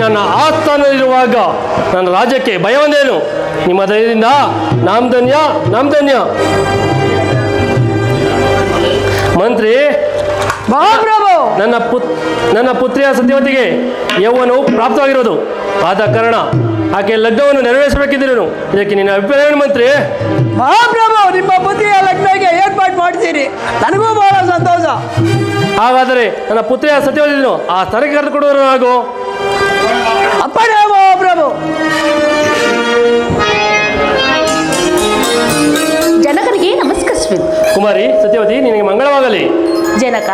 ನನ್ನ ಆಸ್ಥಾನದಲ್ಲಿರುವಾಗ ನನ್ನ ರಾಜ್ಯಕ್ಕೆ ಭಯವೊಂದೇನು? ನಿಮ್ಮ ದಯದಿಂದ ನಾಮ್ ಧನ್ಯ. ಮಂತ್ರಿ, ನನ್ನ ಪುತ್ರಿಯ ಸತ್ಯವತಿಗೆ ಯೌವನವು ಪ್ರಾಪ್ತವಾಗಿರೋದು. ಆದ ಕಾರಣ ಆಕೆ ಲಗ್ನವನ್ನು ನೆರವೇರಿಸಬೇಕಿದ್ದೀರೇನು? ಇದಕ್ಕೆ ನಿನ್ನ ಅಭಿಪ್ರಾಯ ಮಂತ್ರಿ? ಮಹಾಪ್ರಭು, ನಿಮ್ಮ ಪುತ್ರಿಯ ಲಗ್ನಕ್ಕೆ ಏರ್ಪಾಡು ಮಾಡ್ತೀರಿ, ನನಗೂ ಬಹಳ ಸಂತೋಷ. ಹಾಗಾದರೆ ನನ್ನ ಪುತ್ರಿಯ ಸತ್ಯವತಿಯನ್ನು ಆ ಸ್ಥಳಕ್ಕೆ ಕರೆದುಕೊಡುವರು ಹಾಗೂ ಅಪ್ಪಣೆ ಮಹಾಪ್ರಭು. ಜನಕರಿಗೆ ನಮಸ್ಕರಿಸುವೆನು. ಕುಮಾರಿ ಸತ್ಯವತಿ, ನಿನಗೆ ಮಂಗಳವಾಗಲಿ. ಜನಕ,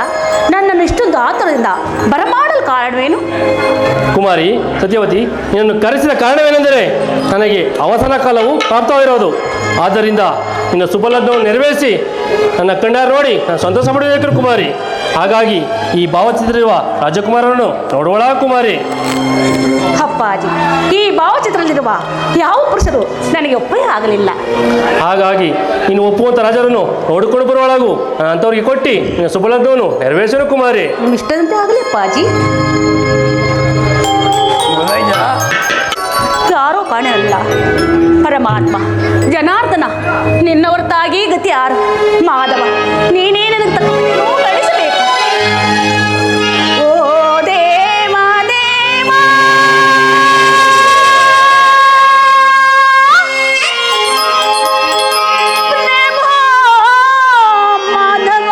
ನನ್ನನ್ನು ಇಷ್ಟೊಂದು ಆತುರದಿಂದ ಬರಮಾಡಲು ಕಾರಣವೇನು? ಕುಮಾರಿ ಸತ್ಯವತಿ, ನಿನ್ನನ್ನು ಕರೆಸಿದ ಕಾರಣವೇನೆಂದರೆ ನನಗೆ ಅವಸಾನ ಕಾಲವು ಪ್ರಾಪ್ತವಾಗಿರೋದು. ಆದ್ದರಿಂದ ನಿನ್ನ ಸುಬಲಗ್ನವನ್ನು ನೆರವೇರಿಸಿ ನನ್ನ ಕಣ್ಣಾರು ನೋಡಿ ನಾನು ಸಂತೋಷ ಪಡಬೇಕು ಕುಮಾರಿ. ಹಾಗಾಗಿ ಈ ಭಾವಚಿತ್ರವಿರುವ ರಾಜಕುಮಾರನನ್ನು ನೋಡುವಳ ಕುಮಾರಿ. ಅಪ್ಪಾಜಿ, ಈ ಭಾವಚಿತ್ರದಲ್ಲಿರುವ ಯಾವ ಪುರುಷರು ನನಗೆ ಒಪ್ಪೇ ಆಗಲಿಲ್ಲ. ಹಾಗಾಗಿ ನೀನು ಒಪ್ಪುವಂಥ ರಾಜರನ್ನು ನೋಡಿಕೊಂಡು ಬರುವಳಾಗು. ನಾನು ಅಂಥವ್ರಿಗೆ ಕೊಟ್ಟು ನಿನ್ನ ಸುಬಲಗ್ನವನ್ನು ನೆರವೇರಿಸೋಣ ಕುಮಾರಿ. ನಿಮ್ಮ ಇಷ್ಟದಂತೆ ಆಗಲಿ ಅಪ್ಪಾಜಿ. ಯಾರೋ ಕಾಣಲ್ಲ, ಪರಮಾತ್ಮ ಜನಾರ್ದನ, ನಿನ್ನ ಹೊರತಾಗಿ ಗತಿ ಯಾರು? ಮಾಧವ, ನೀನೇ ನನಗೆ ತಕ್ಕೋ ನಡೆಸಬೇಕು. ಓ ದೇವ ದೇವ, ಮಾಧವ,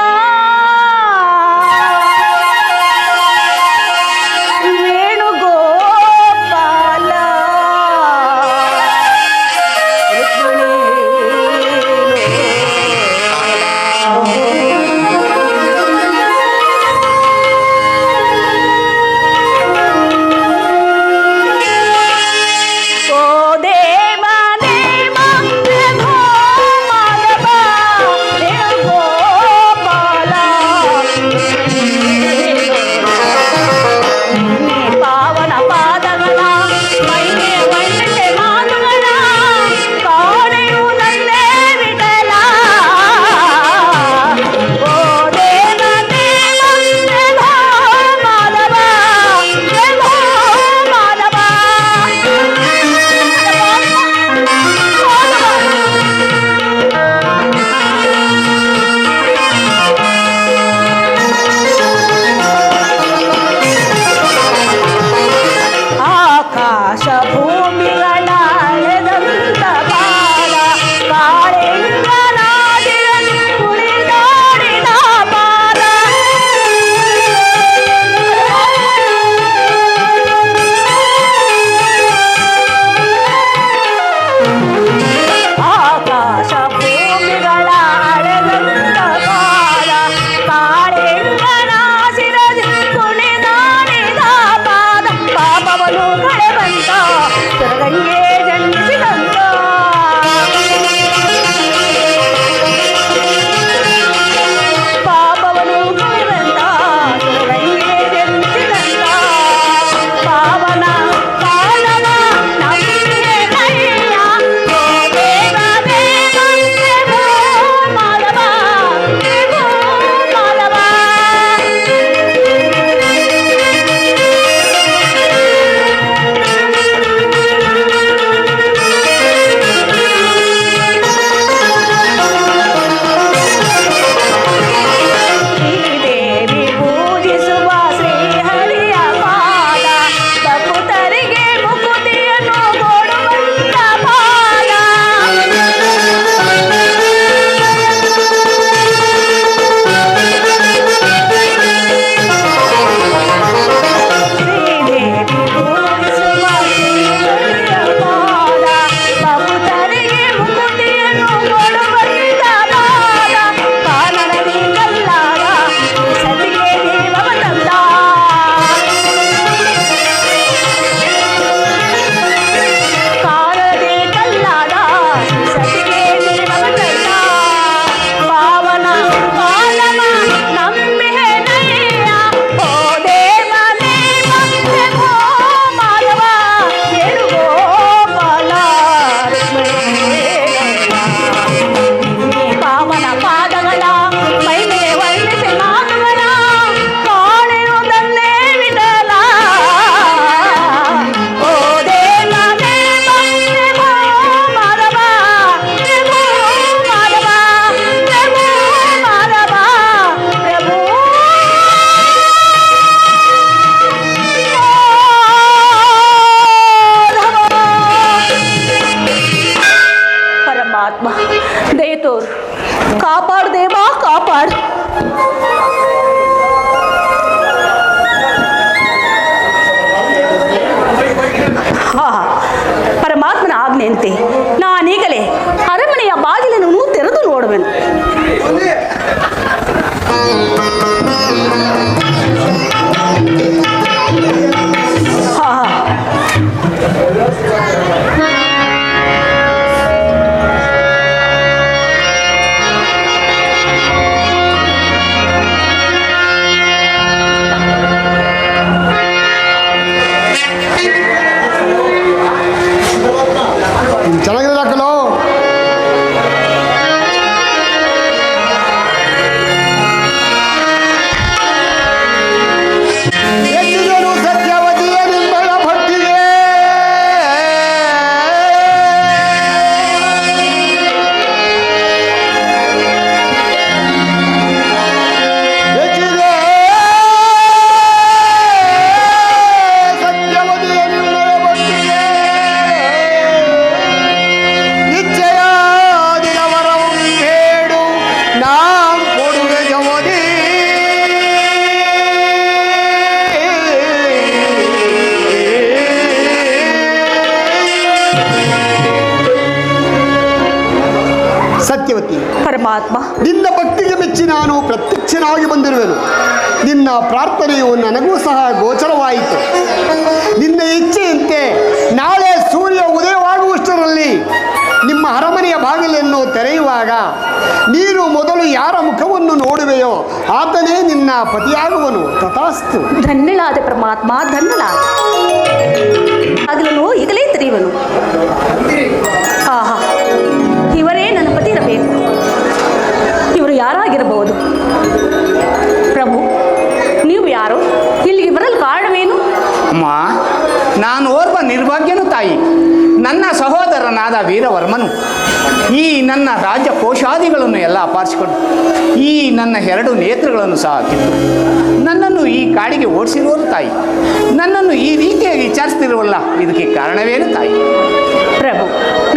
ವೇಣುಗೋಪಾಲ, ಪರಮಾತ್ಮ. ನಿನ್ನ ಭಕ್ತಿಗೆ ಮೆಚ್ಚಿ ನಾನು ಪ್ರತ್ಯಕ್ಷನಾಗಿ ಬಂದಿರುವೆನು. ನಿನ್ನ ಪ್ರಾರ್ಥನೆಯು ನನಗೂ ಸಹ ಗೋಚರವಾಯಿತು. ನಿನ್ನ ಇಚ್ಛೆಯಂತೆ ನಾಳೆ ಸೂರ್ಯ ಉದಯವಾಗುವಷ್ಟರಲ್ಲಿ ನಿಮ್ಮ ಅರಮನೆಯ ಬಾಗಿಲನ್ನು ತೆರೆಯುವಾಗ ನೀನು ಮೊದಲು ಯಾರ ಮುಖವನ್ನು ನೋಡುವೆಯೋ ಆತನೇ ನಿನ್ನ ಪತಿಯಾಗುವನು. ತಥಾಸ್ತು. ಧನ್ಯಳಾದ ಪರಮಾತ್ಮ, ಧನ್ಯಳಾದ. ಬಾಗಿಲನ್ನು ಈಗಲೇ ತೆರೆಯುವನು. ಆಹಾ, ಇವರೇ ನನ್ನ ಪತಿ ಇರಬೇಕು. ಇವರು ಯಾರಾಗಿರಬಹುದು? ಪ್ರಭು, ನೀವು ಯಾರು? ಇಲ್ಲಿಗೆ ಬರಲು ಕಾರಣವೇನು? ಅಮ್ಮ, ನಾನು ಓರ್ವ ನಿರ್ಭಾಗ್ಯನು ತಾಯಿ. ನನ್ನ ಸಹೋದರನಾದ ವೀರವರ್ಮನು ಈ ನನ್ನ ರಾಜ್ಯ ಕೋಶಾದಿಗಳನ್ನು ಎಲ್ಲ ಅಪಾರಿಸಿಕೊಂಡು ಈ ನನ್ನ 2 ನೇತ್ರಗಳನ್ನು ಸಹ ಕಿತ್ತು ನನ್ನನ್ನು ಈ ಕಾಡಿಗೆ ಓಡಿಸಿರುವರು ತಾಯಿ. ನನ್ನನ್ನು ಈ ರೀತಿಯಾಗಿ ವಿಚಾರಿಸ್ತಿರುವಲ್ಲ, ಇದಕ್ಕೆ ಕಾರಣವೇನು ತಾಯಿ? ಪ್ರಭು,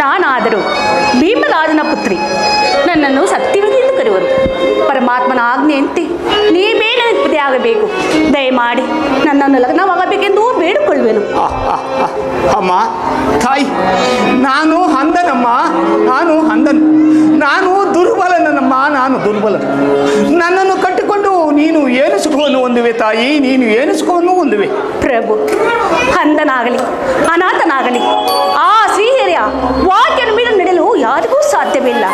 ನಾನಾದರೂ ಭೀಮರಾಜನ ಪುತ್ರಿ. ನನ್ನನ್ನು ಸತ್ಯವತಿ ಎಂದು ಕರೆಯುವರು. ಪರಮಾತ್ಮನ ಆಜ್ಞೆಯಂತೆ ನೀವೇ ನನಗೆ ಪತಿ ಆಗಬೇಕು. ದಯಮಾಡಿ ನನ್ನನ್ನು ಲಗ್ನವಾಗಬೇಕೆಂದು ಬೇಡಿಕೊಳ್ಳುವೆನು. ಅಮ್ಮ ತಾಯಿ, ನಾನು ಅಂಧನಮ್ಮ, ನಾನು ದುರ್ಬಲನಮ್ಮ, ನಾನು ದುರ್ಬಲನು. ನನ್ನನ್ನು ಕಟ್ಟಿಕೊಂಡು ನೀನು ಏನು ಸುಖವನ್ನು ಹೊಂದುವೆ ತಾಯಿ, ನೀನು ಏನು ಸುಖವನ್ನು ಹೊಂದುವೆ? ಪ್ರಭು, ಅಂಧನಾಗಲಿ ಅನಾಥನಾಗಲಿ ಆ ಶ್ರೀಹರಿಯ ವಾಕ್ಯನ ಮೇಲೆ ನಡೆಯಲು ಯಾರಿಗೂ ಸಾಧ್ಯವಿಲ್ಲ.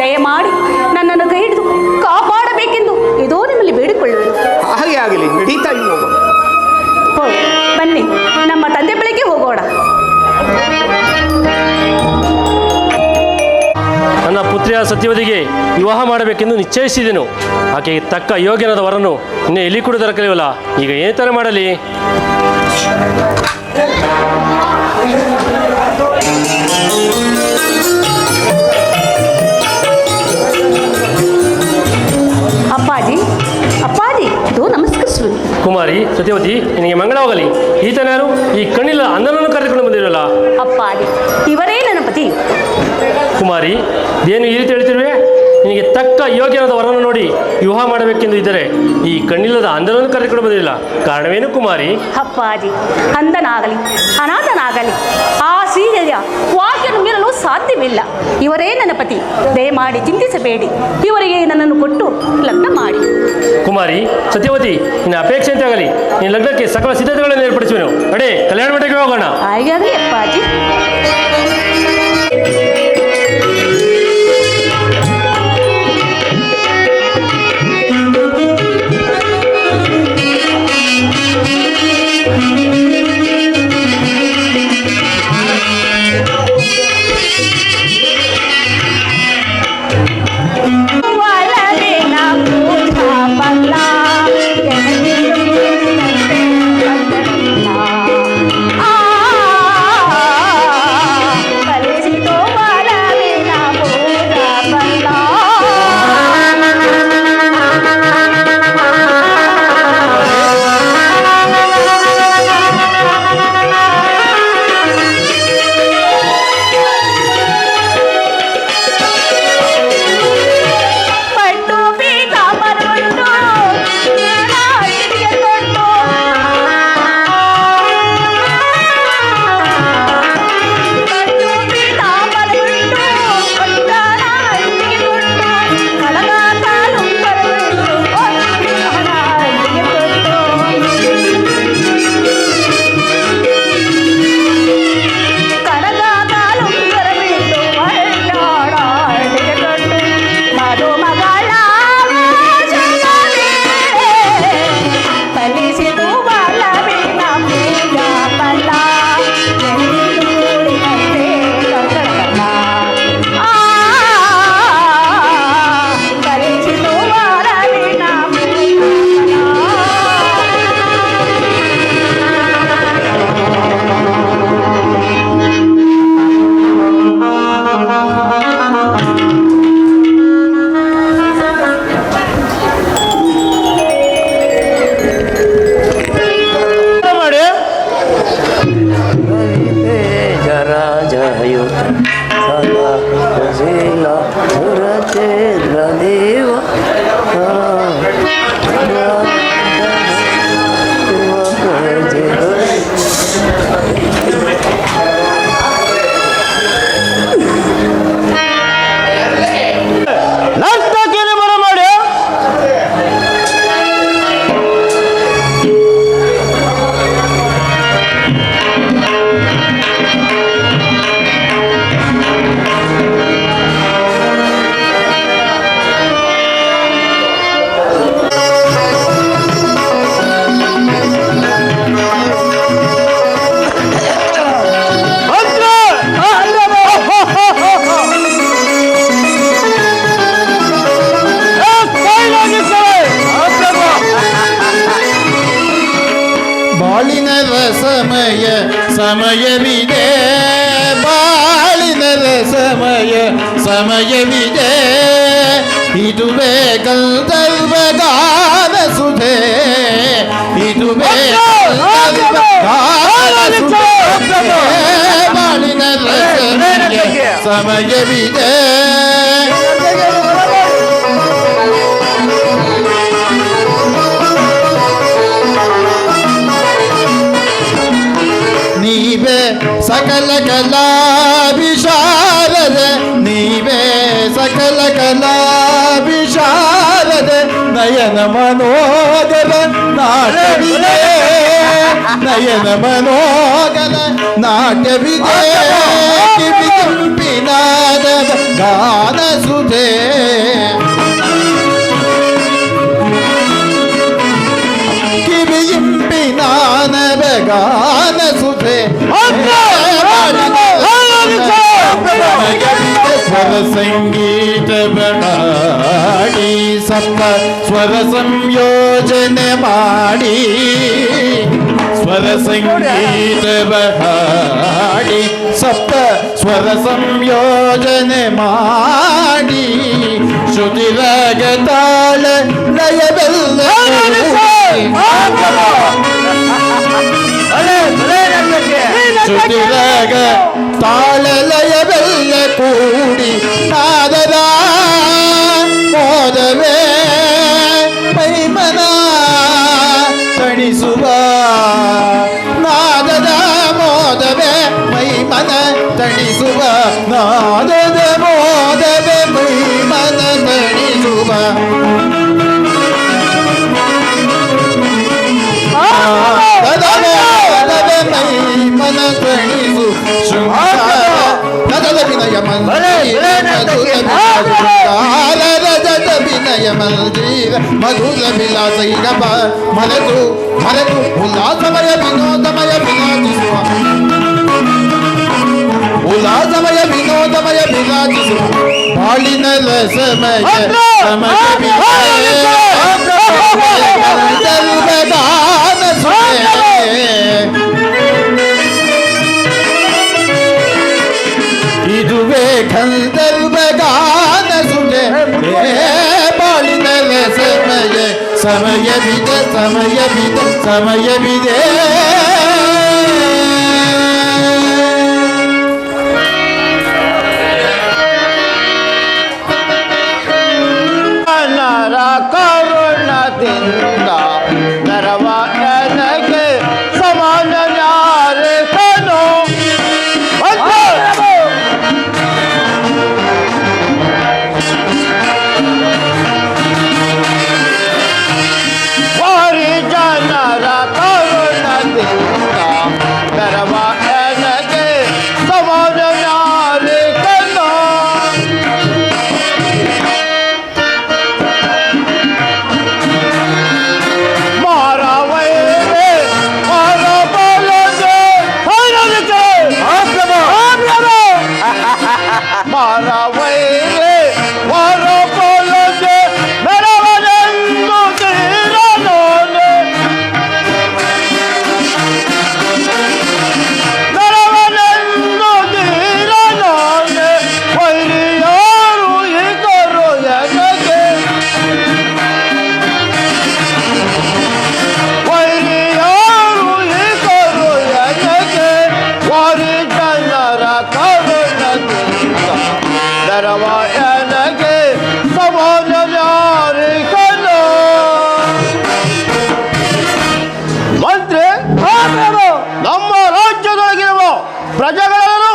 ದಯಮಾಡಿ ನನ್ನನ್ನು ಕೈ ಹಿಡಿದು ಕಾಪಾಡಬೇಕೆಂದು ಇದೋ ನಿಮ್ಮಲ್ಲಿ ಬೇಡಿಕೊಳ್ಳುವೆನು. ಹಾಗೆ ಆಗಲಿ, ನಡೀತಾ ಹೋಗೋಣ. ಹೋಗಿ ಬನ್ನಿ, ನಮ್ಮ ತಂದೆ ಬಳಿಗೆ ಹೋಗೋಣ. ನನ್ನ ಪುತ್ರಿಯ ಸತ್ಯವತಿಗೆ ವಿವಾಹ ಮಾಡಬೇಕೆಂದು ನಿಶ್ಚಯಿಸಿದೆನು. ಆಕೆಗೆ ತಕ್ಕ ಯೋಗ್ಯನಾದ ವರನು ಇನ್ನೂ ಎಲ್ಲಿ ಕೂಡ ದೊರಕಲಿವಲ್ಲ. ಈಗ ಏನು ಥರ ಮಾಡಲಿ? ಅಪ್ಪಾಜಿ, ಅಪ್ಪಾಜಿ, ಇದು ನಮಸ್ಕರಿಸುವೆನು. ಕುಮಾರಿ ಸತ್ಯವತಿ, ನಿನಗೆ ಮಂಗಳವಾಗಲಿ. ಈತನ್ಯಾರು? ಈ ಕಣ್ಣಿಲ್ಲ ಅಂದನನ್ನು ಕರೆದುಕೊಂಡು ಬಂದಿರಲ್ಲ. ಅಪ್ಪಾಜಿ, ಇವರೇ ನನ್ನ ಪತಿ. ಕುಮಾರಿ, ಏನು ಈ ರೀತಿ ಹೇಳ್ತಿರುವೆ? ನಿನಗೆ ತಕ್ಕ ಯೋಗ್ಯನಾದ ವರನ್ನು ನೋಡಿ ವಿವಾಹ ಮಾಡಬೇಕೆಂದು ಇದ್ದರೆ ಈ ಕಣ್ಣಿಲ್ಲದ ಅಂಧನನ್ನು ಕರೆದುಕೊಂಡು ಬಂದಿರಲಿಲ್ಲ. ಕಾರಣವೇನು ಕುಮಾರಿ? ಅಪ್ಪಾಜಿ, ಅಂಧನಾಗಲಿ ಅನಾಥನಾಗಲಿ ಆ ಶ್ರೀಹರಿಯ ವಾಕ್ಯವನ್ನು ಮೀರಲು ಸಾಧ್ಯವಿಲ್ಲ. ಇವರೇ ನನ್ನ ಪತಿ. ದಯಮಾಡಿ ಚಿಂತಿಸಬೇಡಿ. ಇವರಿಗೆ ನನ್ನನ್ನು ಕೊಟ್ಟು ಲಗ್ನ ಮಾಡಿ. ಕುಮಾರಿ ಸತ್ಯವತಿ, ನಿನ್ನ ಅಪೇಕ್ಷೆ ಅಂತ ಆಗಲಿ. ನಿನ್ನ ಲಗ್ನಕ್ಕೆ ಸಕಲ ಸಿದ್ಧತೆಗಳನ್ನು ಏರ್ಪಡಿಸುವೆನು. ಅಡೆ, ಕಲ್ಯಾಣ ಮಂಟಪಕ್ಕೆ ಹೋಗೋಣ. ಹಾಗಾಗಿ ಅಪ್ಪಾಜಿ. ಬಾಳಿನ ರಸಮಯ ಸಮಯವಿದೆ, ಬಾಳಿನ ರಸಮಯ ಸಮಯವಿದೆ, ಇದುವೇ ಗಂಧರ್ವ ಗಾನ ಸುಧೆ, ಇದುವೇ ಗಂಧರ್ವ ಗಾನ ಸುಧೆ, ಬಾಳಿನ ರಸಮಯ ಸಮಯವಿದೆ. ನೀವೇ ಸಕಲ ಕಲಾ ವಿಶಾರದ, ನೀವೇ ಸಕಲ ಕಲಾ ವಿಶಾರದ, ನಯನ ಮನೋಗರ ನಾಟ್ಯವಿದೆ, ನಯನ ಮನೋಗರ ನಾಟ್ಯವಿದೆ, ಕಿವಿ ತುಂಬಿನಾದ ಗಾನ ಸುಧೆ, ಕಿವಿಯಿಂಪಿನಾನವ ಗಾನ ಸುಧೆ, ಸ್ವರ ಸಂಗೀತ ಬಣಾಡಿ ಸಪ್ತ ಸ್ವರ ಸಂಯೋಜನೆ ಮಾಡಿ, ಸ್ವರ ಸಂಗೀತ ಬಣಾಡಿ ಸಪ್ತ ಸ್ವರ ಸಂಯೋಜನೆ ಮಾಡಿ, ಶ್ರುತಿ ರಾಗ ತಾಳ ಲಯವೆಲ್ಲ ಶ್ರುತಿ ರಾಗ ತಾಳ ಲಯವೆಲ್ಲ ಕೂಡಿ ನಾದದ ಮೋದವೇ ಮೈಮನ ತಣಿಸುವ, ನಾದದ ಮೋದವೇ ಮೈಮನ ತಣಿಸುವ, ನಾದದ ಮೋದವೇ ಮೈಮನ ತಣಿಸುವ, ಮನ ತಣಿಸು ಶೃಂಗಾರ ನಗದ ವಿನಯ ಮಂದಿರ ರಜತ ವಿನಯ ಮಂದಿರ ಮಧುರ ವಿಲಾಸ ಇರಬ ಮರೆತು ಮರೆತು ಉಲ್ಲಾಸಮಯ ವಿನೋದಮಯ ವಿರಾಜಿಸುವ, ಉಲ್ಲಾಸಮಯ ವಿನೋದಮಯ ವಿರಾಜಿಸುವ, ಬಾಳಿನ ರಸಮಯ ಸಮಯವಿದೆ, ಗಾನ ಸುಧೆ, ಇದುವೇ ಗಂಧರ್ವ ಗಾನ ಸುಧೆ, ಬಾಳಿನ ರಸಮಯ ಸಮಯವಿದೆ, ಸಮಯವಿದೆ, ಸಮಯವಿದೆ. ನರ ಕರುಣದಿಂದ ನರವ ನನಗೆ ಸಮಾನ ಯಾರಿಸನು, ವಾರಿ ಜನರ ಕರುಣದಿಂದ ನರವ ನನಗೆ ಸಮಾನ ಯಾರಿಸನು, ಮಾರವೈರೆ ವಾರ ಬೋಲದೆ ಮೆರವನೆಂದು ತೀರನೋನೆ, ಮೆರವನೆಂದು ತೀರನೋನೆ, ವೈರಿಯಾರು ಇದ್ದರು ಎನಗೆ, ವೈರಿಯಾರು ಇದ್ದರು ಎನಗೆ, ವಾರಿ ಜನರ ಕರುಣದಿಂದ ನರವ ನನಗೆ ಸಮಾನ ಯಾರಿಗನು. ಮಂತ್ರಿ, ನಮ್ಮ ರಾಜ್ಯದೊಳಗಿರುವ ಪ್ರಜೆಗಳನ್ನು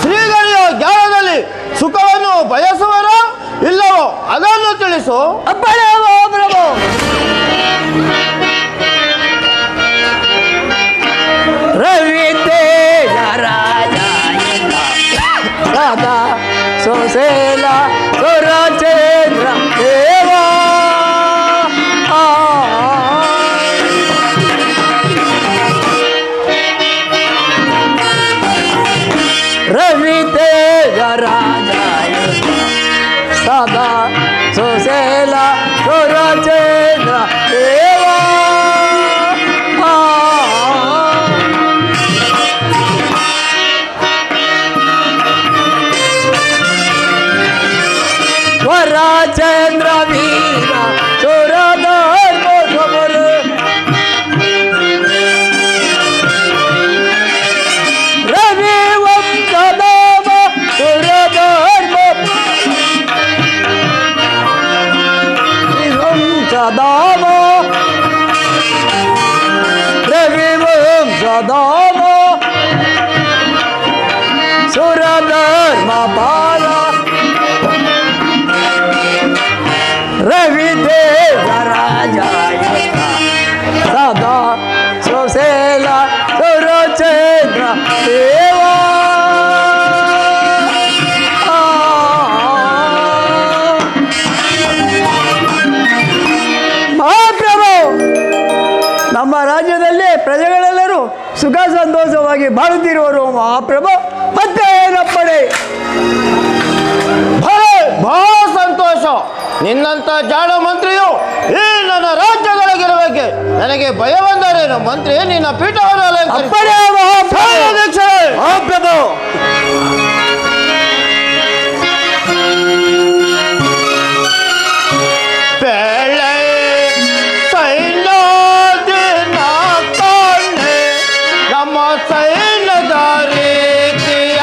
ಶ್ರೀಗಳಿಯ ಜ್ಞಾನದಲ್ಲಿ ಸುಖವನ್ನು ಬಯಸುವರೋ ಇಲ್ಲವೋ ಅದನ್ನು ತಿಳಿಸು. ಅಪ್ಪಣೆಯವೋ ಪ್ರಭು. ರವಿ ತೇಜ ರಾಜ ರಾಧಾ ಸೋಸೇಲ ಸುರಚೇಂದ್ರ ದೇವಾ, ರವಿ ತೇಜ ರಾಜ ಸದಾ ಸೋಸೇಲ ರಾಜೇಂದ್ರ ವೀರ ಸುರಧರ್ಮ ಸಮರ ರವಿ ವಂಶಧಾಮ ಸುರಧರ್ಮ ವಂಶಧಾಮ ರವಿ ವಂಶಧಾಮ ಸುರಧರ್ಮ ಬಾಲ ರವಿದೇವ ರಾಜ ಸದಾ ಸುಶೀಲ ಸುರಚಂದ್ರ ದೇವ ಮಹಾಪ್ರಭು, ನಮ್ಮ ರಾಜ್ಯದಲ್ಲಿ ಪ್ರಜೆಗಳೆಲ್ಲರೂ ಸುಖ ಸಂತೋಷವಾಗಿ ಬಾಳುತ್ತಿರುವರು ಮಹಾಪ್ರಭು. ಮತ್ತೆ ಏನಪ್ಪಣೆ? ಬಹಳ ಸಂತೋಷ. ನಿನ್ನಂತ ಜಾಣ ಮಂತ್ರಿಯು ಈ ನನ್ನ ರಾಜ್ಯದೊಳಗಿರುವಕ್ಕೆ ನನಗೆ ಭಯ ಬಂದರೇನು? ಮಂತ್ರಿ, ನಿನ್ನ ಪೀಠವನ್ನು ಅಪ್ಪಣೆ ಮಹಾಪ್ರಭು. ಮಹಾಪ್ರಭು. ನಮ್ಮ ಸೈನ್ಯದ ರೀತಿಯ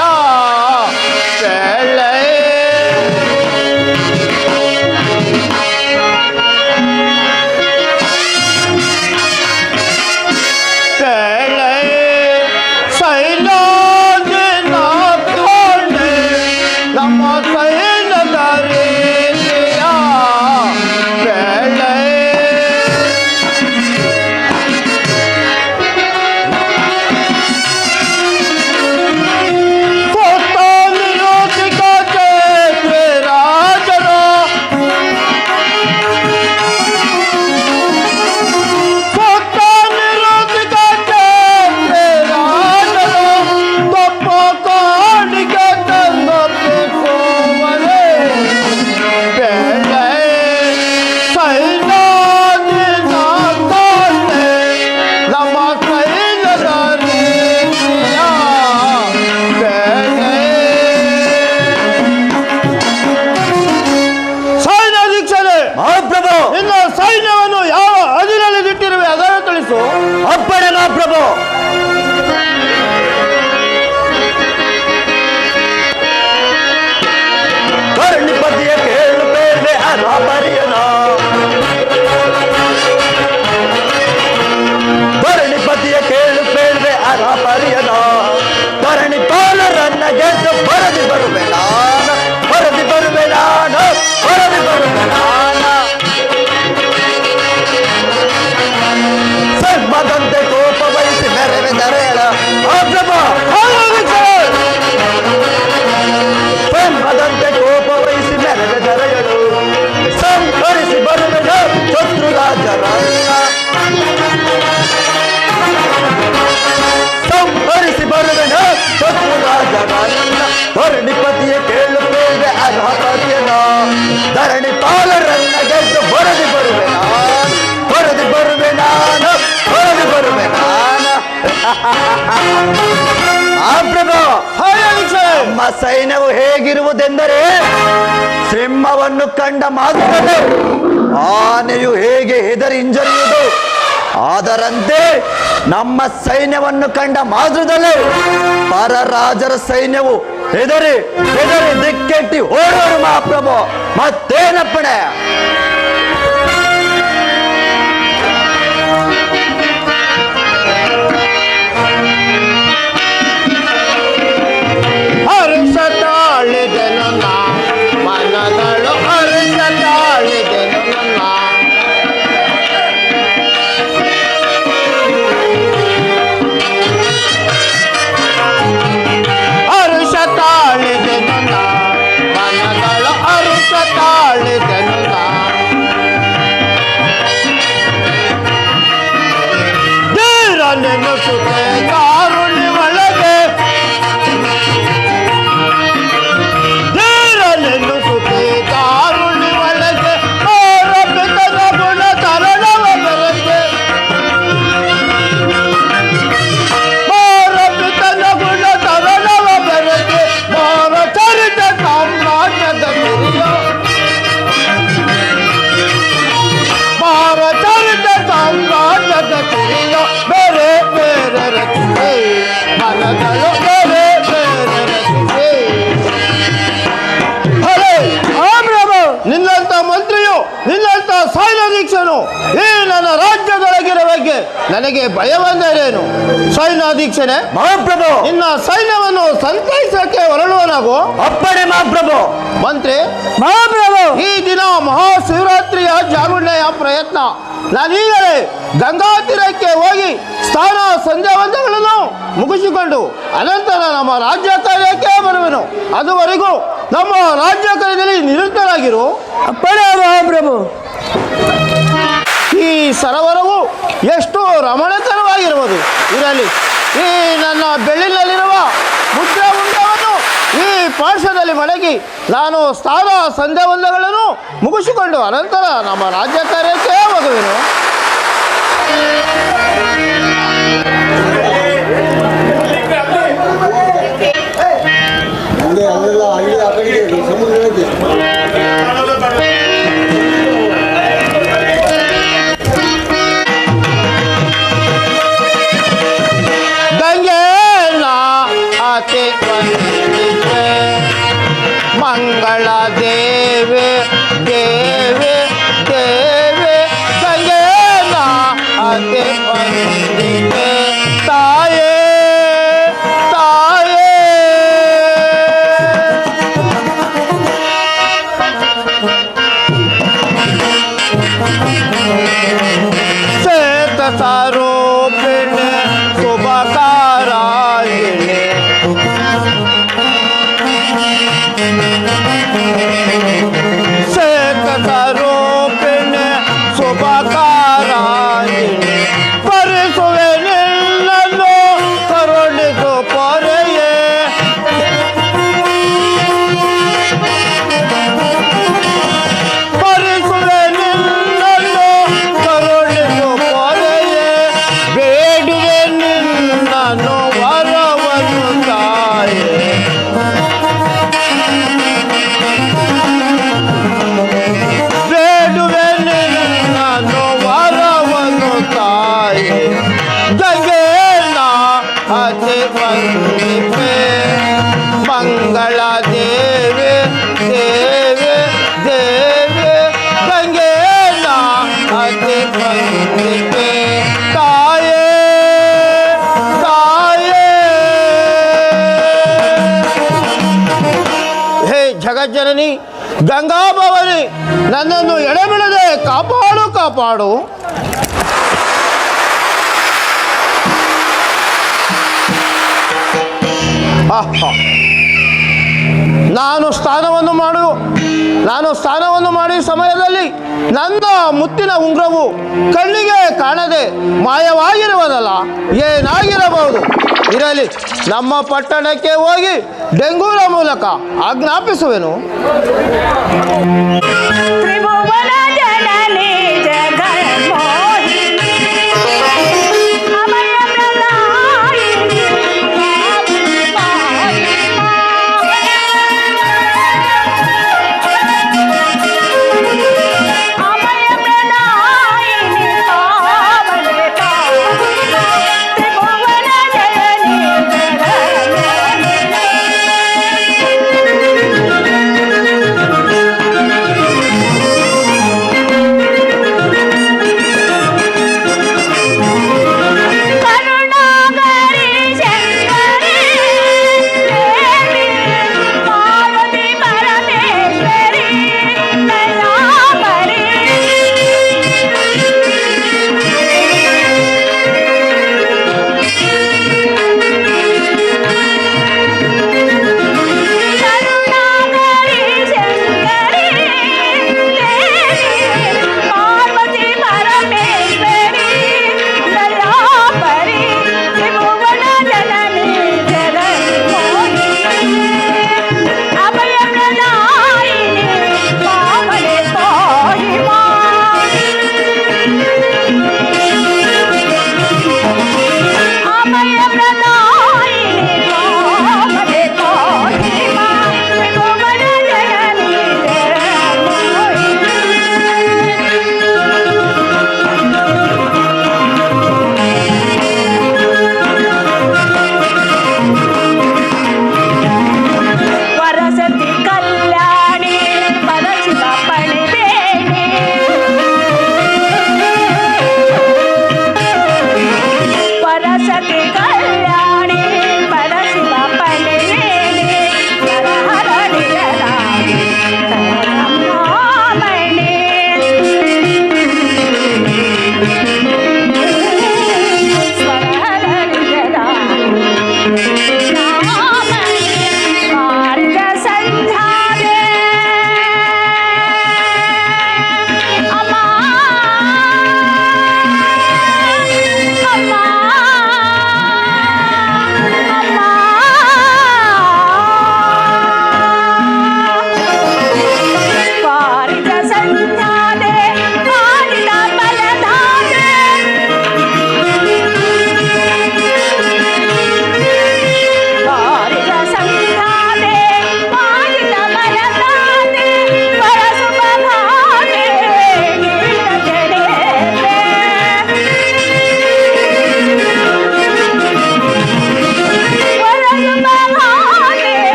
ಸೈನ್ಯವನ್ನು ಯಾವ ಅದಿನಲ್ಲಿ ಇಟ್ಟಿರುವೆ ಅದನ್ನು ತಿಳಿಸು. ಅಪ್ಪಣೆ ಮಹಾಪ್ರಭು. ಕರ್ಣಿಪತಿಯ ಕೇಳು ಬೇಡ ಅರಾಪರಿಯನ ಧರಣಿಪತಿಯ ಕೇಳು ಬೇಡ್ವೆ ಅರಾಪರಿಯನ ಧರಣಿ ಪಾಲರನ್ನ ಗೆದ್ದು ಬರದಿ ಬರುವೆ ನಾನು, ಬರದಿ ಬರುವೆ ನಾನು, ಬರದಿ ಬರುವೆ ನಾನು. ಸರ್ವದಂತೆ ಕೋಪ ವಹಿಸಿ ಮೆರವೆ ದರೆಯಳ ಸರ್ವದಂತೆ ಕೋಪ ವಹಿಸಿ ಮೆರವೆ ದರೆಯಳು ಸಂಹರಿಸಿ ಬರುವೆನು ಶತ್ರುರಾಜರನ್ನ, ಸಂಹರಿಸಿ ಬರುವೆನು ಶತ್ರುರಾಜರನ್ನ. ಧರಣಿಪತಿಯ ಕೇಳುತ್ತೇವೆ ಅರ್ಹಪತಿಯನ ಧರಣಿ ಪಾಲರನ್ನ ಗೆದ್ದು ಬರದಿ ಬರುವೆ ನಾನು, ಬರದಿ ಬರುವೆ ನಾನು, ಬರದಿ ಬರುವೆ ನಾನು. ಮಹಾಪ್ರಭು, ನಮ್ಮ ಸೈನ್ಯವು ಹೇಗಿರುವುದೆಂದರೆ ಸಿಂಹವನ್ನು ಕಂಡ ಮಾತ್ರವೇ ಆನೆಯು ಹೇಗೆ ಹೆದರಿ ಹಿಂಜರಿಯುವುದು ಅದರಂತೆ ನಮ್ಮ ಸೈನ್ಯವನ್ನು ಕಂಡ ಮಾತ್ರದಲ್ಲೇ ಪರರಾಜರ ಸೈನ್ಯವು ಹೆದರಿ ಹೆದರಿ ದಿಕ್ಕೆಟ್ಟಿ ಓಡೋರು ಮಹಾಪ್ರಭು. ಮತ್ತೇನಪ್ಪಣೆ? ಹರ್ಷ ತಾಳಿದೆನು ನಾ ಮನದಳು ಹರ್ಷ ತಾಳಿದೆನು ನನ್ನ ಹರ್ಷ ತಾಳಿದೆನು ನಾ ಮನದಳು ಹರ್ಷ ತಾಳಿದೆನು ನಾ ವೇದಗಳು ಬೇರೆ ಬೇರೆ ರಚಿಸಿ. ಹರೇ ಆ ಪ್ರಭು, ನಿನ್ನಂತ ಮಂತ್ರಿಯು ನಿನ್ನಂತ ಸೈನ್ಯಾಧೀಕ್ಷನು ಈ ನನ್ನ ರಾಜ್ಯದೊಳಗಿರೋ ಬಗ್ಗೆ ನನಗೆ ಭಯ ಬಂದರೇನು? ಸೈನ್ಯಾಧೀಕ್ಷನೇ, ಮಹಾಪ್ರಭು ನಿನ್ನ ಸೈನ್ಯವನ್ನು ಸಂತೈಸಕ್ಕೆ ಹೊರಡುವನಾಗು. ಅಪ್ಪಣೆ ಮಹಾಪ್ರಭು. ಮಂತ್ರಿ, ಮಹಾಪ್ರಭು, ಈ ದಿನ ಮಹಾಶಿವರಾತ್ರಿಯ ಜಾಗರಣೆಯ ಪ್ರಯತ್ನ. ನಾನೀಗಲೇ ಗಂಗಾ ತೀರಕ್ಕೆ ಹೋಗಿ ಸ್ನಾನ ಸಂಧ್ಯಾ ವಂದನೆಗಳನ್ನು ಮುಗಿಸಿಕೊಂಡು ಅನಂತರ ನಮ್ಮ ರಾಜ್ಯ ಕಾರ್ಯಕ್ಕೆ ಬರುವೆನು. ಅದುವರೆಗೂ ನಮ್ಮ ರಾಜ್ಯ ಕಾರ್ಯದಲ್ಲಿ ನಿರತರಾಗಿರು. ಅಪ್ಪಣೆ ಮಹಾಪ್ರಭು. ಈ ಸರೋವರವು ಎಷ್ಟು ರಮಣಕರವಾಗಿರುವುದು. ಇರಲಿ, ಈ ನನ್ನ ಬೆಳ್ಳಿನಲ್ಲಿರುವ ಮುದ್ರಾ ಉಂಡವನ್ನು ಈ ಪಾರ್ಶ್ವದಲ್ಲಿ ಮಡಗಿ ನಾನು ಸ್ನಾನ ಸಂಧ್ಯಾ ವಂದನೆಗಳನ್ನು ಮುಗಿಸಿಕೊಂಡು ಅನಂತರ ನಮ್ಮ ರಾಜ್ಯ ಕಾರ್ಯಕ್ಕೆ ಹೋಗುವೆನು. ಮಂಗಳ ದೇವೆ ದೇವೆ ದೇವೆ ಗಂಗೇನ ಅತೆ ವಂದಿತೆ ತಾಯೇ ತಾಯೇ. ಶ್ವೇತ ಸ್ವರೂಪಿಣಿ ಶುಭಕಾರಾಯಿಣಿ ರೂಪಿಣಿ ಶುಭಕಾರಾಯಿಣಿ ಪರಿಸುವೆ ನಿನ್ನನ್ನು ಕರುಣಿಸು ಪೊರೆಯೇ. ಪರಿಸುವೆ ನಿನ್ನನ್ನು ಕರುಣಿಸು ಪೊರೆಯೇ. ಬೇಡಿದೆ ನಿನ್ನನ್ನು ವರವನ್ನು ತಾಯೇ. ಬೇಡುವೆ ನಿನ್ನನ್ನು ವರವನ್ನು ತಾಯೇ. ಗಂಗೇನ ಅತಿ ವಂದಿಪೆ ಮಂಗಳ ದೇವೆ ದೇವೆ ದೇವೆ ಗಂಗೇನ ಅತಿ ವಂದಿಪೆ ತಾಯೇ ತಾಯೇ. ಹೇ ಜಗಜ್ಜನನಿ ಗಂಗಾ ಭವಾನಿ, ನನ್ನನ್ನು ಎಡೆಬಿಡದೆ ಕಾಪಾಡು ಕಾಪಾಡು. ಆಹಾ, ನಾನು ಸ್ನಾನವನ್ನು ಮಾಡುವ ಸಮಯದಲ್ಲಿ ನನ್ನ ಮುತ್ತಿನ ಉಂಗುರವು ಕಣ್ಣಿಗೆ ಕಾಣದೆ ಮಾಯವಾಗಿರುವುದಲ್ಲ, ಏನಾಗಿರಬಹುದು? ಇರಲಿ, ನಮ್ಮ ಪಟ್ಟಣಕ್ಕೆ ಹೋಗಿ ಡೆಂಗೂರ ಮೂಲಕ ಆಜ್ಞಾಪಿಸುವೆನು. ತ್ರಿಭುವನ ಜನನಿ ಜಗನ್ಮೋಹಿನಿ ಅಮಯ ಪ್ರದಾಯಿನಿ ಅಮಯ ಪ್ರದಾಯಿನಿ ಪಾವನೆ ತ್ರಿಭುವನ ಜನನಿ ಜಗನ್ಮೋಹಿನಿ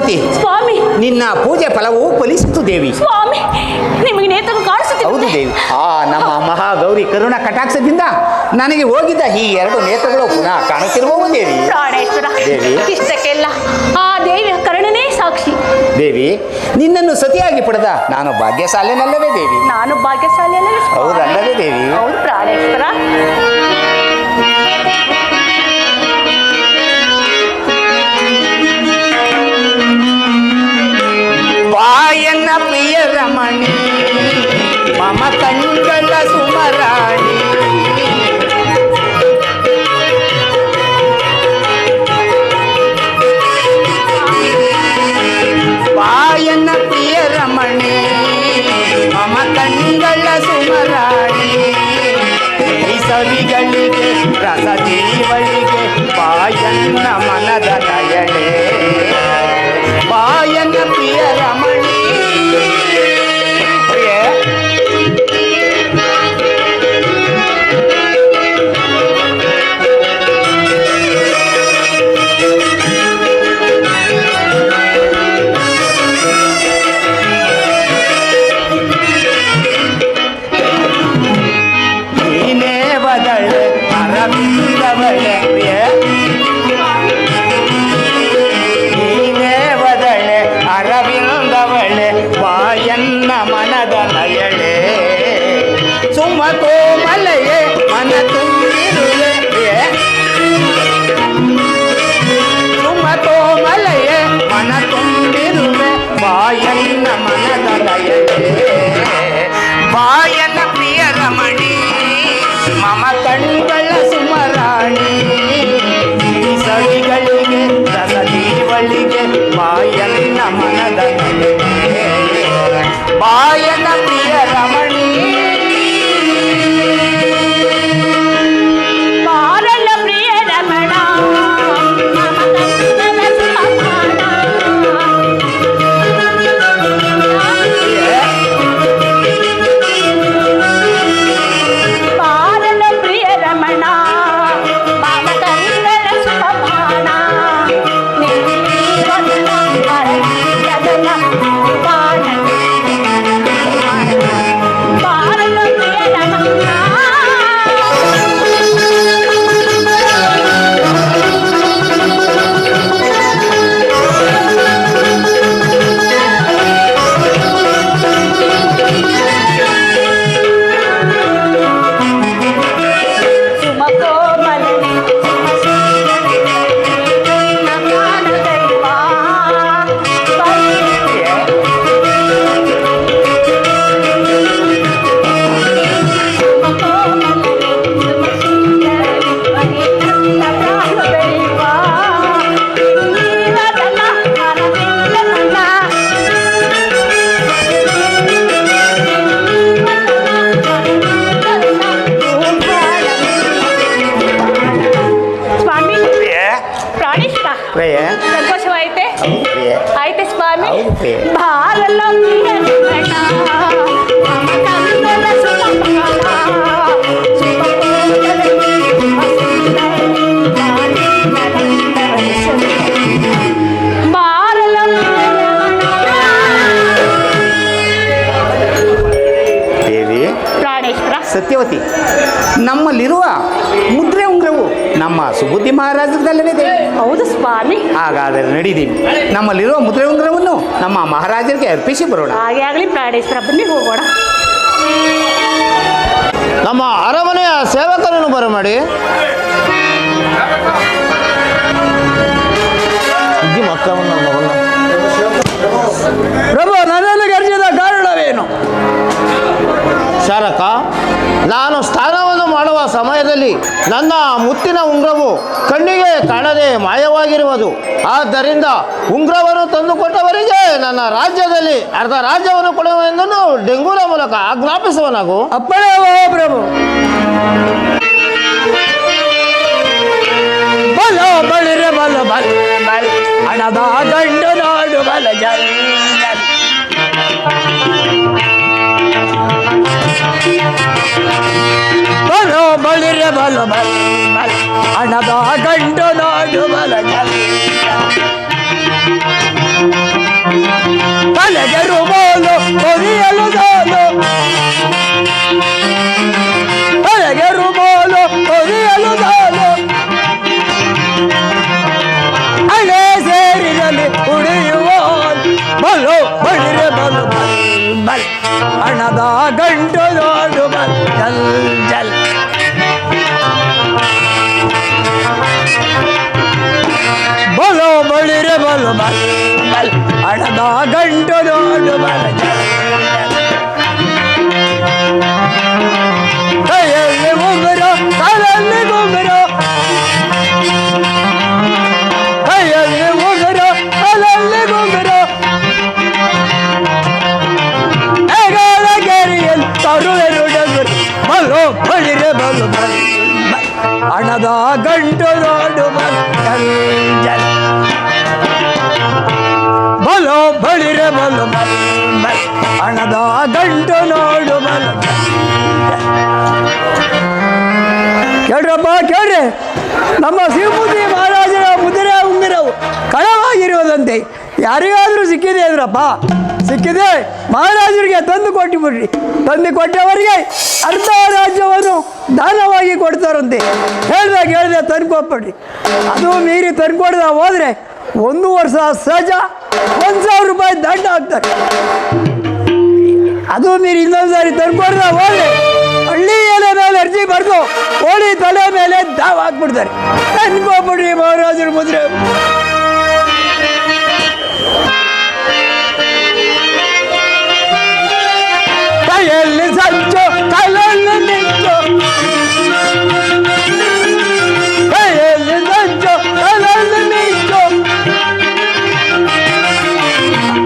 ಸತ್ಯವತಿ, ಸ್ವಾಮಿ ನಿನ್ನ ಪೂಜೆ ಫಲವು ಫಲಿಸಿತು ದೇವಿ. ಸ್ವಾಮಿ ನಿಮಗೆ ನೇತ್ರ ಹೌದು ಕಾಣಿಸುತ್ತಿದೆ. ದೇವಿ. ನಮ್ಮ ಮಹಾಗೌರಿ ಕರುಣ ಕಟಾಕ್ಷದಿಂದ ನನಗೆ ಹೋಗಿದ್ದ ಈ 2 ನೇತ್ರಗಳು ಪುನಃ ಕಾಣುತ್ತಿರುವವು ದೇವಿ. ಪ್ರಾಣೇಶ್ವರ, ದೇವಿ. ಇಷ್ಟಕ್ಕೆಲ್ಲ ಆ ದೇವಿಯ ಕರುಣನೇ ಸಾಕ್ಷಿ. ದೇವಿ, ನಿನ್ನನ್ನು ಸತಿಯಾಗಿ ಪಡೆದ ನಾನು ಭಾಗ್ಯಶಾಲಿನಲ್ಲವೇ ದೇವಿ? ನಾನು ಭಾಗ್ಯಶಾಲಿಯಲ್ಲವೇ ಸ್ವಾಮಿ? ಹೌದಲ್ಲವೇ ದೇವಿ? ಹೌದು ಪ್ರಾಣೇಶ್ವರ. ವಾಯನ ಪ್ರಿಯ ರಮಣಿ ಮಮ ಕಣ್ಗಳ ಸುಮರಾಣಿ, ವಾಯನ ಪ್ರಿಯ ರಮಣಿ ಮಮ ಕಣ್ಗಳ ಸುಮರಾಣಿ, ಈ ಸವಿಗಳಿಗೆ ರಸದೀವಳಿಗೆ ವಾಯನ್ನ ಮನದ ನಯಣೆ, ವಾಯನ ಪ್ರಿಯ ರಮಣಿ. ನೀನೇ ಬದಳೆ ಅರವಿಂದವಳೆ ಪ್ರಿಯ, ನೀನೇ ಬದಳೆ ಅರವಿಂದವಳೆ ವಾಯನ್ನ ಮನದ ನಯಳೆ, ಸುಮತೋ ಮಲೆಯೇ ಮನ ತುಂಬಿರುವೆ ಪ್ರಿಯ, ಸುಮತೋ ಮಲೆಯೇ ಮನ ತುಂಬಿರುವೆ ವಾಯನ್ನ ಮನದ ನಯಳೆ, ವಾಯನ ಪ್ರಿಯ ರಮಣಿ ಮಮ ಕಣ್ಗಳ ಸುಮರಾಣಿ, ಈ ಸವಿಗಳಿಗೆ ರಸದೀವಳಿಗೆ ವಾಯನ್ನ ಮನದ ನಯನೆ, ವಾಯನ ಪ್ರಿಯ ರಮಣಿ. ಬಾರಲ ಪ್ರಿಯ ರಮಣ ಮಮ ಕಣ್ಗಳ ಸುಮರಾಣ, ಬಾರಲ ಪ್ರಿಯ ರಮಣ ಮಮ ಕಣ್ಗಳ ಸುಮರಾಣ, ನೀವನ್ನ ಅರಣ್ಯದನ ಬಾಣ, ಬಾರಲ ಪ್ರಿಯ ರಮಣ. ಸುಮಕೋ ಮಲನೆ ನಮನ ದೈವ ಸುಮಕೋ ಮಲನೆ ಸುಮಸುಂದರಿ ಪ್ರಾಣ ದೈವ, ನೀವದಲ್ಲ ಅರವಿಂದನಲ್ಲ, ಸ್ವಾಮಿ ಪ್ರಾಣೇಶ್ವರ ಪ್ರಿಯ, ಸಂತೋಷವಾಯಿತೆ? ಪ್ರಿಯ, ಆಯ್ತೆ ಸ್ವಾಮಿ. ಹೌದು ಪ್ರಿಯ. ಬಾರಲ ಪ್ರಿಯ ರಮಣ ಮಮ ಕಣ್ಗಳ ಸುಮರಾಣ, ಸುಮಕೋಮಲನೆ ಸುಮಸುಂದರಿ ಬಾರಲ ಪ್ರಿಯ ರಮಣ. ದೇವಿ. ಪ್ರಾಣೇಶ್ವರ, ಸತ್ಯವತಿ, ನಮ್ಮಲ್ಲಿರುವ ಮುದ್ರೆ ಉಂಗ್ರವು ನಮ್ಮ ಸುಬುದ್ಧಿ ಮಹಾರಾಜರದಲ್ಲವೇ ದೇವಿ? ಹೌದು ಸ್ವಾಮಿ. ಹಾಗಾದರೆ ನಡೀತೀವಿ, ನಮ್ಮಲ್ಲಿರುವ ಮುದ್ರೆ ಉಂಗ್ರವನ್ನು ನಮ್ಮ ಮಹಾರಾಜರಿಗೆ ಅರ್ಪಿಸಿ ಬರೋಣ. ಹಾಗೆ ಆಗಲಿ ಪ್ರಾಣೇಶ್ವರ, ಬನ್ನಿ ಹೋಗೋಣ. ನಮ್ಮ ಅರಮನೆಯ ಸೇವಕರನ್ನು ಬರಮಾಡಿ. ಪ್ರಭು, ನನ್ನನ್ನು ಗರ್ಜಿದ ಕಾರಣವೇನು? ಶಾರಕ, ನಾನು ಸ್ನಾನವನ್ನು ಮಾಡುವ ಸಮಯದಲ್ಲಿ ನನ್ನ ಮುತ್ತಿನ ಉಂಗುರವು ಕಣ್ಣಿಗೆ ಕಾಣದೆ ಮಾಯವಾಗಿರುವುದು. ಆದ್ದರಿಂದ ಉಂಗುರವನ್ನು ತಂದುಕೊಟ್ಟವರಿಗೆ ನನ್ನ ರಾಜ್ಯದಲ್ಲಿ ಅರ್ಧ ರಾಜ್ಯವನ್ನು ಕೊಡುವೆಂದು ಡೆಂಗೂರ ಮೂಲಕ ಆಜ್ಞಾಪಿಸುವನಾಗು. ಅಪ್ಪಣೆ ಪ್ರಭು. ಬಲ ಬಳಿರೆ ಬಲ ಬಲ ಬಲ ಹಣದ ಗಂಡು ನಾಡು ಬಲ ಜಲ್ ಜಲ್. ಬಲ ಬಳಿರೆ ಬಲ ಬಲ ಬಲ ಹಣದ ಗಂಡು ನಾಡು ಬಲ ಜಲ್ ಜಲ್. ಹಣದ ಗಂಟು ನೋಡು ಬಲ್ ಜಲ್ ಜಲ್. ಬಲು ಬಳಿರೆ ಬಲು ಬಲ್ ಬಲ್ ಹಣದ ಗಂಟು ನೋಡು ಬಲ್ ಜಲ್ ಜಲ್. ಕೈಯಲ್ಲಿ ಉಂಗುರ ಕಾಲಲ್ಲಿ ಗುಂಗುರ, ಕೈಯಲ್ಲಿ ಉಂಗುರ ಕಾಲಲ್ಲಿ ಗುಂಗುರ, ಗೆರೆಯಲ್ಲಿ ತರುವೆರು ಡಗುರು. ಬಲು ಬಳಿರೆ ಬಲು ಬಲ್ ಬಲ್ ಹಣದ ಗಂಟು ನೋಡು ಬಲ್ ಜಲ್ ಜಲ್. ಬಲು ಬಳಿರೆ ಬಲು ಬಲ್ ಬಲ್ ಹಣದ ಗಂಟು ನೋಡು ಬಲ್ ಜಲ್ ಜಲ್. ಕೇಳ್ರಪ್ಪ ಕೇಳ್ರಿ, ನಮ್ಮ ಶಿವಮೂರ್ತಿ ಮಹಾರಾಜರ ಮುದ್ರೆ ಉಂಗುರವು ಕಳವಾಗಿರುವುದಂತೆ ಯಾರಿಗಾದರೂ ಸಿಕ್ಕಿದೆ ಅಂದ್ರಪ್ಪ? ಸಿಕ್ಕಿದೆ, ಮಹಾರಾಜರಿಗೆ ತಂದು ಕೊಟ್ಟುಬಿಡ್ರಿ. ತಂದು ಕೊಟ್ಟವರಿಗೆ ಅರ್ಧ ರಾಜ್ಯವನ್ನು ದಾನವಾಗಿ ಕೊಡ್ತಾರಂತೆ. ಹೇಳ್ದೆ ತಂದುಕೊಟ್ಬಿಡ್ರಿ. ಅದು ಮೀರಿ ತಂದುಕೊಡ್ದ ಹೋದರೆ 1 ವರ್ಷ ಸಜಾ, 1,000 ರೂಪಾಯಿ ದಂಡ ಹಾಕ್ತಾರೆ. ಅದು ಮೀರಿ ಇನ್ನೊಂದು ಸಾರಿ ತಂದುಕೊಡ್ದ ಹೋದರೆ ಹಳ್ಳಿ ಎಲೆ ಮೇಲೆ ಅರ್ಜಿ ಬರೆದು ಕೋಳಿ ತಲೆ ಮೇಲೆ ದಾವ್ ಹಾಕ್ಬಿಡ್ತಾರೆ. ತಂದುಕೊಟ್ಬಿಡ್ರಿ ಮಹಾರಾಜರ ಮುದ್ರೆ. ಕೈಯಲ್ಲಿ ಸಂಚು ಕೈಯಲ್ಲಿ ನಿಂಚು, ಕೈಯಲ್ಲಿ ಸಂಚು ಕೈಯಲ್ಲಿ ನಿಂಚು,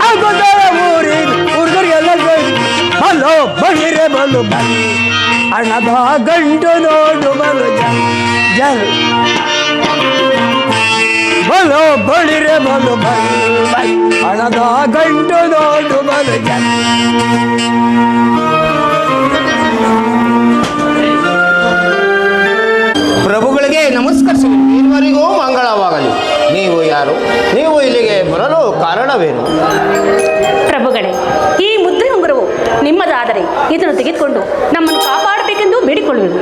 ಆಗುತ್ತಾರ ಊರಿನ ಹುಡುಗರಿಗೆಲ್ಲ ಬಲು ಬಳಿರೆ ಬಲು ಬಲ್ ಹಣದ ಗಂಟು ನೋಡು ಬಲು ಜಲ್ ಜಲ್. ಬಲು ಬಳಿರೆ ಬಲು ಬಲ್ ಬಲ್ ಹಣದ ಗಂಟು ನೋಡು ಬಲು ಜಲ್. ಪ್ರಭುಗಳಿಗೆ ನಮಸ್ಕರಿಸುವುದು. ಇದುವರೆಗೂ ಮಂಗಳವಾಗಲಿ. ನೀವು ಯಾರು? ನೀವು ಇಲ್ಲಿಗೆ ಬರಲು ಕಾರಣವೇನು? ಪ್ರಭುಗಳೇ, ಈ ಮುದ್ರೆ ಉಂಗುರವು ನಿಮ್ಮದಾದರೆ ಇದನ್ನು ತೆಗೆದುಕೊಂಡು ನಮ್ಮನ್ನು ಕಾಪಾಡಬೇಕೆಂದು ಬೇಡಿಕೊಳ್ಳುವೆವು.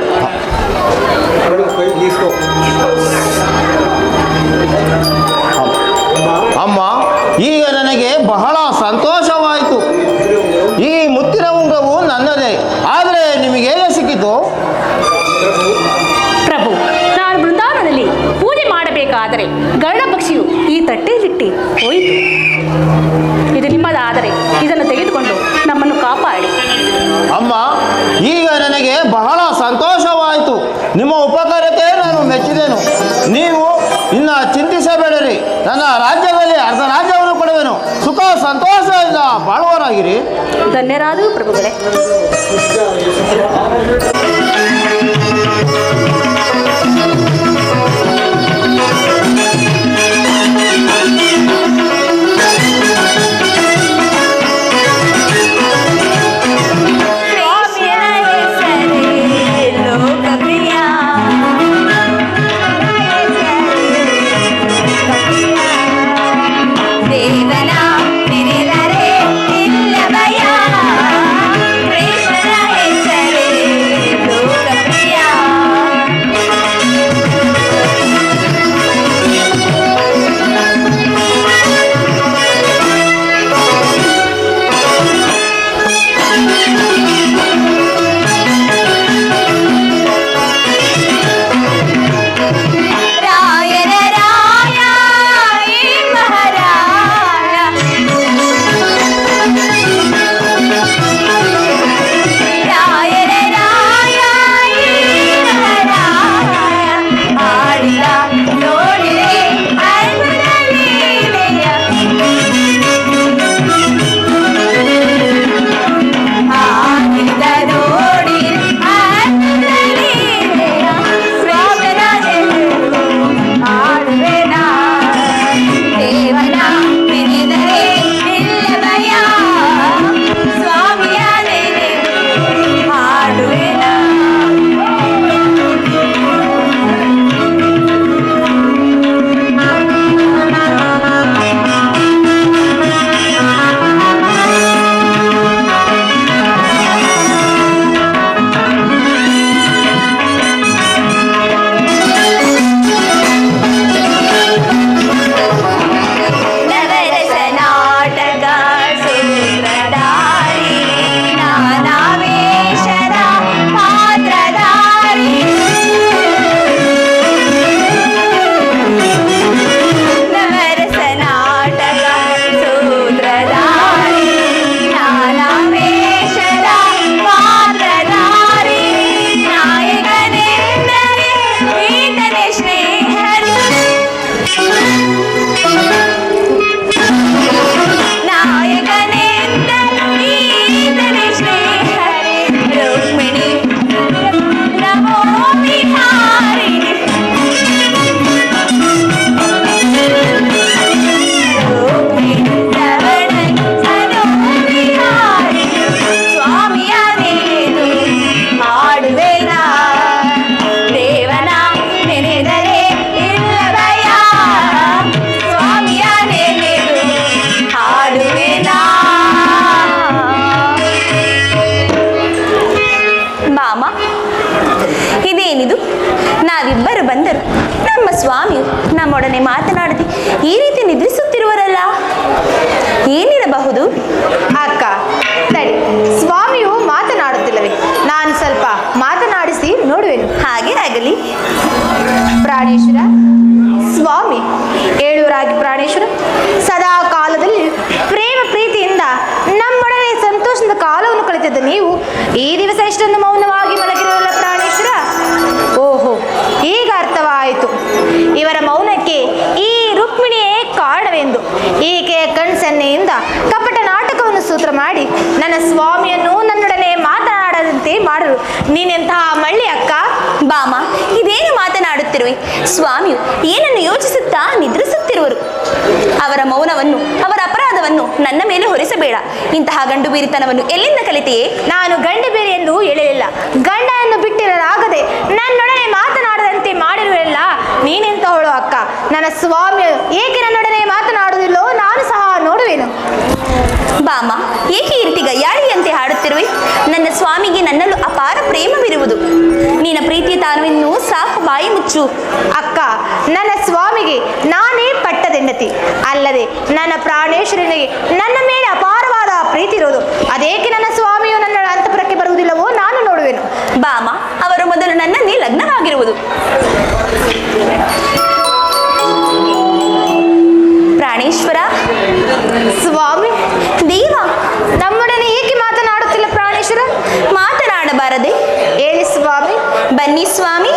ಅಮ್ಮ, ಈಗ ನನಗೆ ಬಹಳ ಸಂತೋಷವಾಯಿತು. ಈ ಮುತ್ತಿನ ಉಂಗುರವು ನನ್ನದೇ. ಆದರೆ ನಿಮಗೆ ಹೇಗೆ ಸಿಕ್ಕಿತು? ಪ್ರಭು, ನಾನು ಬೃಂದಾವನದಲ್ಲಿ ಪೂಜೆ ಮಾಡಬೇಕಾದರೆ ಗರುಡ ಪಕ್ಷಿಯು ಈ ತಟ್ಟೆಯಲ್ಲಿಟ್ಟು ಹೋಯಿತು. ಇದು ನಿಮ್ಮದಾದರೆ ಇದನ್ನು ತೆಗೆದುಕೊಂಡು ನಮ್ಮನ್ನು ಕಾಪಾಡಿ. ಅಮ್ಮ, ಈಗ ನನಗೆ ಬಹಳ ಸಂತೋಷವಾಯಿತು. ನಿಮ್ಮ ಉಪಕಾರತೆ ನಾನು ಮೆಚ್ಚಿದೆನು. ನೀವು ಇನ್ನು ಚಿಂತಿಸಬೇಡಿರಿ. ನನ್ನ ರಾಜ್ಯದಲ್ಲಿ ಅರ್ಧ ರಾಜ್ಯವನ್ನು ಕೊಡುವೆನು. ಸುಖ ಸಂತೋಷದಿಂದ ಬಾಳುವರಾಗಿರಿ. ಧನ್ಯರಾದವು ಪ್ರಭುಗಳೇ. ಮಾತನಾಡುತ್ತಿದ್ದ ನೀವು ಈ ದಿವಸ ಇಷ್ಟೊಂದು ಮೌನವಾಗಿ ಮಲಗಿರುವಲ್ಲ ಪ್ರಾಣೇಶ್ವರ? ಓಹೋ, ಈಗ ಅರ್ಥವಾಯಿತು ಇವರ ಮೌನಕ್ಕೆ ಈ ರುಕ್ಮಿಣಿಯೇ ಕಾರಣವೆಂದು. ಈಕೆಯ ಕಣ್ಸನ್ನೆಯಿಂದ ಕಪಟ ನಾಟಕವನ್ನು ಸೂತ್ರ ಮಾಡಿ ನನ್ನ ಸ್ವಾಮಿಯನ್ನು ನನ್ನೊಡನೆ ಮಾತನಾಡದಂತೆ ಮಾಡಲು ನೀನೆಂತಹ ಮಳ್ಳಿ ಅಕ್ಕ. ಬಾಮ, ಇದೇನು ಮಾತನಾಡುತ್ತಿರುವೆ? ಸ್ವಾಮಿಯು ಏನನ್ನು ಯೋಚಿಸುತ್ತಾ ನಿದ್ರಿಸುತ್ತಿರುವರು. ಅವರ ಮೌನವನ್ನು, ಅವರ ಅಪರಾಧವನ್ನು ನನ್ನ ಮೇಲೆ ಹೊರಿಸಬೇಡ. ಇಂತಹ ಗಂಡು ಬೀರಿತನವನ್ನು ಎಲ್ಲಿಂದ ಕಲಿತೆಯೇ? ನಾನು ಗಂಡು ಬೀರಿ ಎಂದು ಹೇಳಲಿಲ್ಲ. ಗಂಡನ್ನು ಬಿಟ್ಟಿರಲಾಗದೆ ನನ್ನೊಡನೆ ಮಾತನಾಡದಂತೆ ಮಾಡಿರುವಲ್ಲ ನೀನೆಂತಹವಳು ಅಕ್ಕ. ನನ್ನ ಸ್ವಾಮಿಯು ಏಕೆ ನನ್ನೊಡನೆ ಮಾತನಾಡುವುದಿಲ್ಲೋ ನಾನು ಸಹ ನೋಡುವೆನು. ಬಾಮ, ಏಕೆ ಈ ರೀತಿ ಗಯ್ಯಾಳಿಯಂತೆ ಹಾಡುತ್ತಿರುವೆ? ನನ್ನ ಸ್ವಾಮಿಗೆ ನನ್ನಲ್ಲೂ ಅಪಾರ ಪ್ರೇಮವಿರುವುದು. ನಿನ್ನ ಪ್ರೀತಿಯ ತಾನವಿನ್ನೂ ಸಾಕು, ಬಾಯಿ ಮುಚ್ಚು. ಅಕ್ಕ, ನನ್ನ ಸ್ವಾಮಿಗೆ ನಾನೇ ಪಟ್ಟದೆಂಡತಿ ಅಲ್ಲದೆ ನನ್ನ ಪ್ರಾಣೇಶ್ವರನಿಗೆ ನನ್ನ ಮೇಲೆ ಅಪಾರವಾದ ಪ್ರೀತಿ ಇರೋದು. ಅದೇಕೆ ನನ್ನ ಸ್ವಾಮಿಯು ನನ್ನ ಅಂತಃಪುರಕ್ಕೆ ಬರುವುದಿಲ್ಲವೋ ನಾನು ನೋಡುವೆನು. ಬಾಮ, ಅವರು ಮೊದಲು ನನ್ನಲ್ಲಿ ಲಗ್ನವಾಗಿರುವುದು. ಪ್ರಾಣೇಶ್ವರ, ಸ್ವಾಮಿ, ದೇವ, ನಮ್ಮೊಡನೆ ಏಕೆ ಮಾತನಾಡುತ್ತಿಲ್ಲ ಪ್ರಾಣೇಶ್ವರ? ಮಾತನಾಡಬಾರದೆ? ಹೇಳಿ ಸ್ವಾಮಿ. ಬನ್ನಿ ಸ್ವಾಮಿ.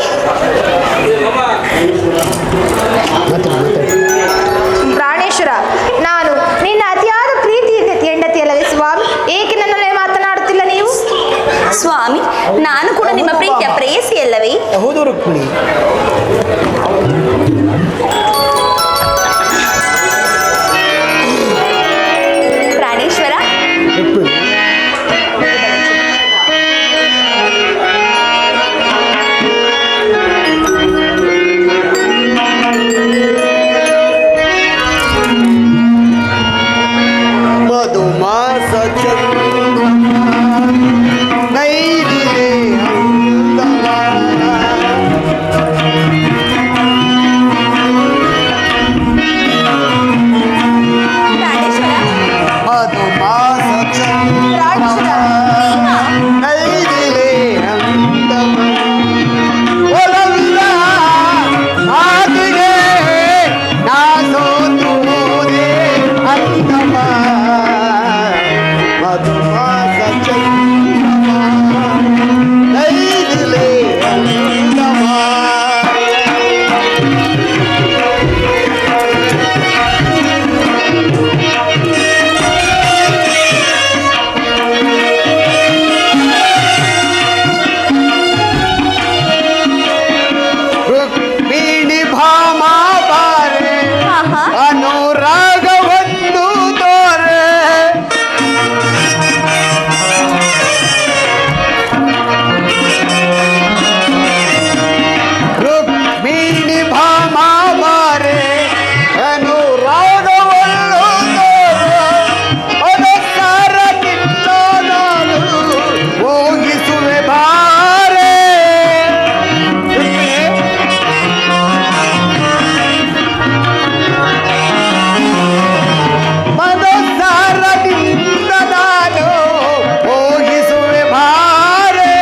ಪ್ರಾಣೇಶ್ವರ, ನಾನು ನಿನ್ನ ಅತಿಯಾದ ಪ್ರೀತಿ ಹೆಂಡತಿ ಅಲ್ಲವೇ ಸ್ವಾಮಿ? ಏಕೆ ನನ್ನೊಡನೆ ಮಾತನಾಡುತ್ತಿಲ್ಲ ನೀವು? ಸ್ವಾಮಿ, ನಾನು ಕೂಡ ನಿಮ್ಮ ಪ್ರೀತಿಯ ಪ್ರೇಯಸಿ ಅಲ್ಲವೇ? ಹೌದು ರುಕ್ಮಿಣಿ. ಪ್ರಾಣೇಶ್ವರ, ಮಧುಮಾಸ ನೈದಿಲೆ ಅಂದವ ಪ್ರಾಣೇಶ್ವರ, ಮಧುಮಾಸ ನೈದಿಲೆ ಅಂದವ ಒಲವಿಲ್ಲ ಆದಿಗೆ ನಾ ಸೋತುವುದೇ ಅಂದವ ಮಧುಮಾಸ ನೈದಿಲೆ ಅಂದವ ರುಕ್ಮಿಣಿ ಭಾಮಾ ಬಾರೆ ಆಹಾ, ಅನುರಾಗವನ್ನು ತೋರೆ ರುಕ್ಮಿಣಿ ಭಾಮಾ ಬಾರೆ ಅನುರಾಗವನ್ನು ತೋರೆ ಅದಕ್ಕಾರ ನಿನ್ನ ನಾನು ಹೋಗಿಸುವೆ ಬಾರೆ ಮನಸ್ಸಾರದಿಂದ ನಾನು ಹೋಗಿಸುವೆ ಬಾರೆ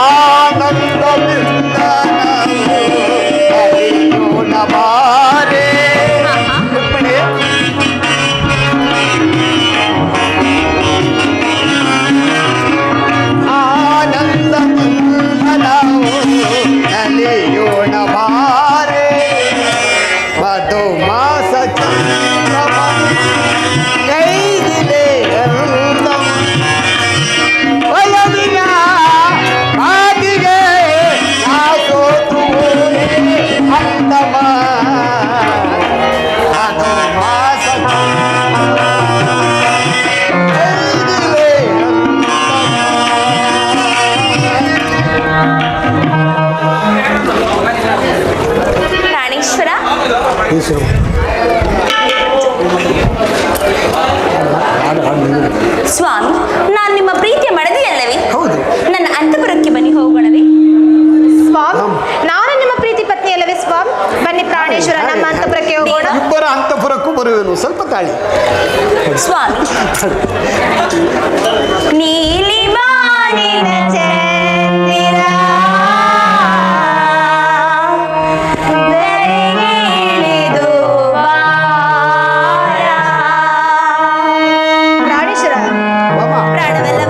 ಆನಂದದಿಂದ ನಾನು ಅರಿಯೋಣ ಬಾರೆ ರುಕ್ಮಿಣಿ. ಆನಂದದಿಂದ ನಾವು ಅಲಿಯೋಣ ಬಾರೆ ಮಧುಮಾಸ ಚಂದ್ರಮ ಕೈದಿಲೆ ಅರುಂದಮ ಒಲವಿನ ಮಾತಿಗೆ ನಾ ಸೋತುವುದೇ ಅಂದಮ ಮಧುಮಾಸ ಕೈದಿಲೆ ಪ್ರಾಣೇಶ್ವರ, ಸ್ವಾಮಿ, ನಾನು ನಿಮ್ಮ ಪ್ರೀತಿಯ ಮಡದಿ ಅಲ್ಲವೇ? ಹೌದು. ನನ್ನ ಅಂತಃಪುರಕ್ಕೆ ಬನ್ನಿ, ಹೋಗೋಣವೇ? ಸ್ವಾಮಿ, ನಾನು ನಿಮ್ಮ ಪ್ರೀತಿ ಪತ್ನಿ ಅಲ್ಲವೇ ಸ್ವಾಮಿ? ಬನ್ನಿ ಪ್ರಾಣೇಶ್ವರ, ನಮ್ಮ ಅಂತಃಪುರಕ್ಕೆ ಹೋಗೋಣ. ಇಬ್ಬರ ಅಂತಃಪುರಕ್ಕೂ ಬರುವೆನು, ಸ್ವಲ್ಪ ತಾಳಿ. ಸ್ವಾಮಿ, ನೀಲಿ ಬಾನಿನ ಚಂದಿರ ಧರೆಗಿಳಿದು ಬಾರ. ಪ್ರಾಣೇಶ್ವರ, ಪ್ರಾಣವಲ್ಲ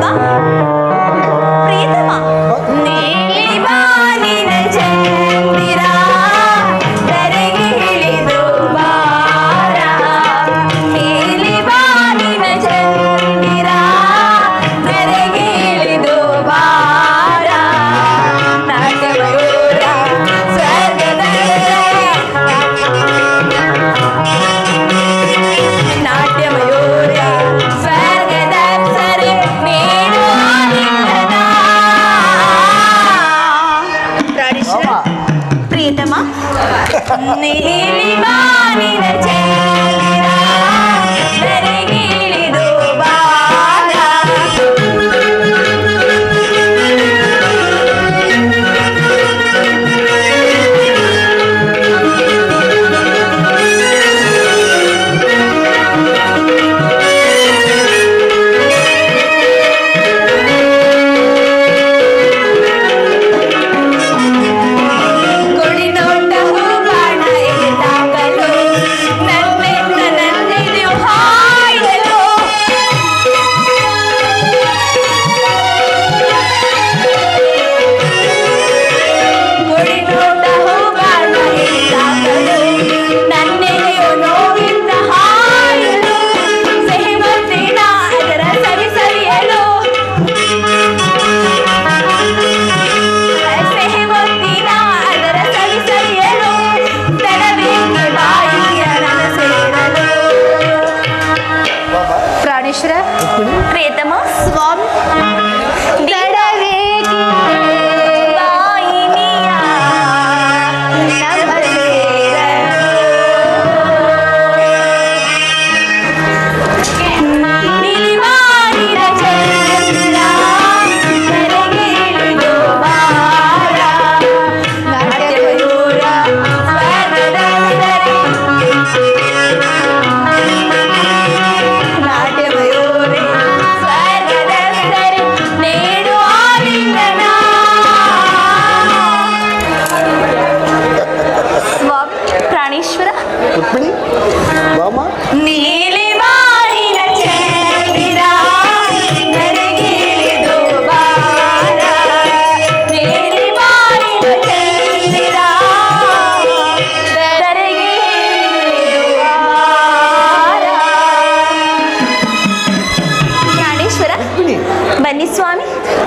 ಬನ್ನಿ ಸ್ವಾಮಿ,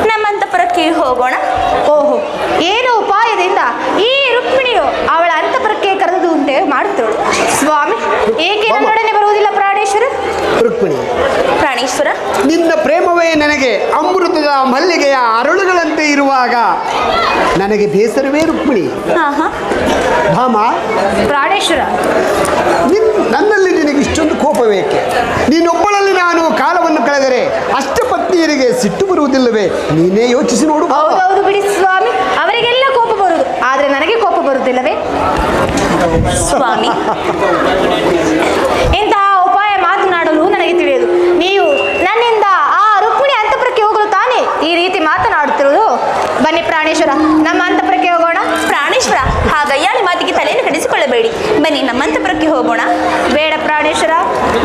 ನಮ್ಮ ಅಂತಃಪುರಕ್ಕೆ ಹೋಗೋಣ. ಓಹೋ, ಏನು ಉಪಾಯದಿಂದ ಈ ರುಕ್ಮಿಣಿಯು ಅವಳ ಅಂತಃಪುರಕ್ಕೆ ಕರೆದು ಉಂಟೆ ಮಾಡುತ್ತಳು. ಸ್ವಾಮಿ, ಏಕೆ ನನ್ನೊಡನೆ ಬರುವುದಿಲ್ಲ ಪ್ರಾಣೇಶ್ವರ? ರುಕ್ಮಿಣಿ, ಪ್ರಾಣೇಶ್ವರ, ನಿನ್ನ ಪ್ರೇಮವೇ ನನಗೆ ಅಮೃತದ ಮಲ್ಲಿಗೆಯ ಅರಳುಗಳಂತೆ ಇರುವಾಗ ನನಗೆ ಬೇಸರವೇ ರುಕ್ಮಿಣಿ. ಆಹಾ, ಭಾಮ, ಪ್ರಾಣೇಶ್ವರ, ನನ್ನಲ್ಲಿ ನಿನಗೆ ಇಷ್ಟೊಂದು ಕೋಪವೇಕೆ? ನೀನೊಬ್ಬಳಲ್ಲಿ ನಾನು ಕಾಲವನ್ನು ಕಳೆದರೆ ಅಷ್ಟಪತ್ನಿಯರಿಗೆ ಸಿಟ್ಟು ಬರುವುದಿಲ್ಲವೇ? ನೀನೇ ಯೋಚಿಸಿ ನೋಡು ಭಾಮ. ಹೌದೌದು ಬಿಡಿ ಸ್ವಾಮಿ, ಅವರಿಗೆಲ್ಲ ಕೋಪ ಬರುವುದು, ಆದರೆ ನನಗೆ ಕೋಪ ಬರುವುದಿಲ್ಲವೇ? ಸ್ವಾಮಿ, ಇಂತಹ ಉಪಾಯ ಮಾತನಾಡಲು ನನಗೆ ತಿಳಿಯದು. ನೀವು ನನ್ನಿಂದ ಆ ರುಕ್ಮಿಣಿ ಅಂತಃಪುರಕ್ಕೆ ಹೋಗಲು ತಾನೇ ಈ ರೀತಿ ಮಾತನಾಡುತ್ತಿರುವುದು? ಬನ್ನಿ ಪ್ರಾಣೇಶ್ವರ, ನಮ್ಮ ಅಂತಃಪುರಕ್ಕೆ ಹೋಗೋಣ. ಪ್ರಾಣೇಶ್ವರ, ಹಾಗಯ್ಯಾಳಿ ಮಾತಿಗೆ ತಲೆಯನ್ನು ಕೆಡಿಸಿಕೊಳ್ಳಬೇಡಿ. ಬನ್ನಿ ನಮ್ಮ ಅಂತಃಪುರಕ್ಕೆ ಹೋಗೋಣ. ಬೇಡ ಪ್ರಾಣೇಶ್ವರ,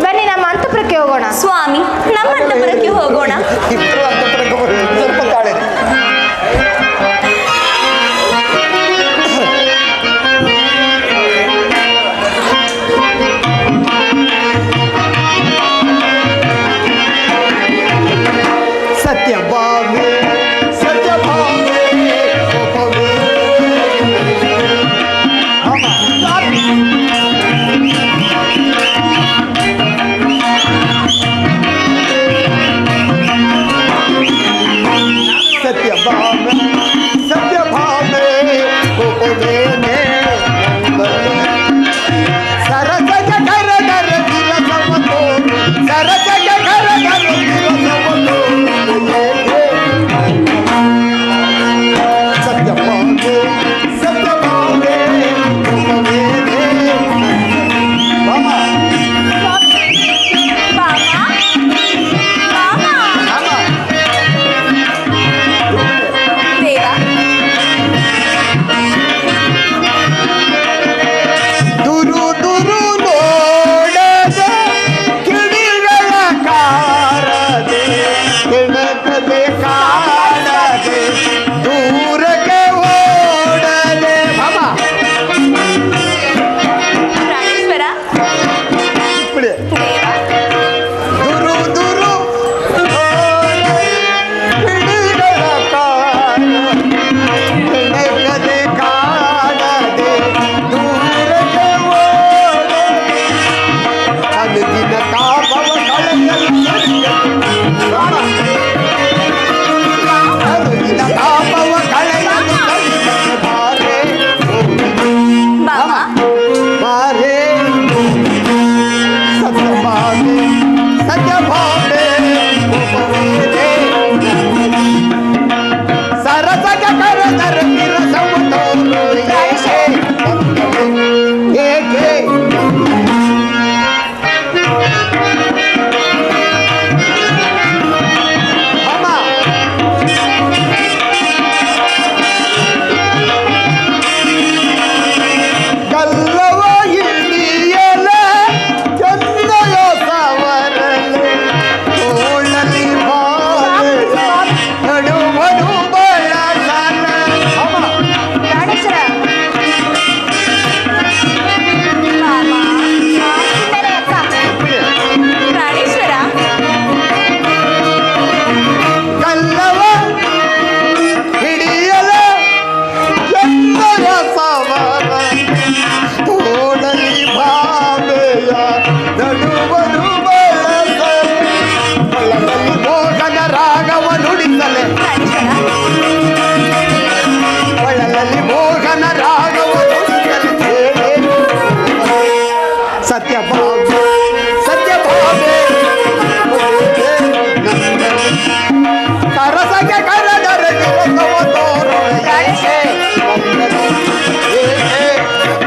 ಬನ್ನಿ ನಮ್ಮ ಅಂತಃಪುರಕ್ಕೆ ಹೋಗೋಣ. ಸ್ವಾಮಿ, ನಮ್ಮ ಅಂತಃಪುರಕ್ಕೆ ಹೋಗೋಣ. ಇಬ್ಬರು ಅಂತಃಪುರಕ್ಕೆ ಬರುವುದು ಸ್ವಲ್ಪ ತಾಳೆ. ಸತ್ಯಭಾಮೆ, ಸತ್ಯಭಾಮೆ, ಕೋಪವೇ. ಸತ್ಯಭಾಮೆ, ಸತ್ಯಭಾಮೆ, ಕೋಪವೇನೆ ಸರಸಗ ಕರ ಕರ ವಿರಸವತೋ, ಸರಸಗ ಕರ ಕರ ವಿರಸವತೋ. ಸತ್ಯಭಾಮೆ, ಸತ್ಯಭಾಮೆ, ಕೋಪವೇನೆ. ಭಾಮ, ಬಾಮ, ಬಾಮ, ಭಾಮ. ದೇವ, ದುರು ದುರು ನೋಡದೆ ಕಿಡಿಗಳ ಕಾರದೆ, ಕೆಣಕದೆ ಕಾಣದೆ, ದೂರಕ್ಕೆ ಓಡದೆ. ಭಾಮ, ಪ್ರಾಣೇಶ್ವರ, ಬಿಡಿ. ದೇವ, ದುರು ದುರು ನೋಡದೆ ಕಿಡಿಗಳ ಕಾರದೆ, ಕೆಣಕದೆ ಕಾಣದೆ, ದೂರಕ್ಕೆ ಓಡದೆ. ಅನುದಿನ ತಾಪವ ಕಳೆಯಲು ಅನುದಿನ ತಾಪವ ಕಳೆಯಲು ಬಾರೆ ಬಾಮ, ಬಾರೆ. ಸತ್ಯಭಾಮೆ, ಸತ್ಯಭಾಮೆ, ಕೋಪವೇನೆ. ಸರಸಗ ಕರ ಕರ ವಿರಸವತೋ, ಏಕೆ? ಭಾಮ, ಕಲ್ಲವ ಇಲ್ಲಿಯಲ ಚಂದಯ ಸವರಲೆ, ತೋಳಲಿ ಬಾಳೆಯ ನಡುವನು ಬಳಸಲ. ಭಾಮ, ಪ್ರಾಣೇಶ್ವರ, ಬಾಮ, ಚಿಂತನೆ ಅಕ್ಕ. ಪ್ರಾಣೇಶ್ವರ, ಕಲ್ಲವ ಹಿಡಿಯಲ ಚಂದಯ ಸವರ, ತೋಳಲಿ ಬಾಳೆಯ ನಡುವನು ಬಳಸಲೆ, ಒಳದಲ್ಲಿ ಮೋಹನ ರಾಗವ ನುಡಿಸಲೆ, ಒಳಲಲ್ಲಿ ಮೋಹನ ರಾಗವ ನುಡಿಸಲೆ. ಸತ್ಯಭಾಮೆ, ಸತ್ಯಭಾಮೆ, ಸರಸಗೆ ಕರದರ ವಿರಸವ ತೋರೋ. ಏಕೆ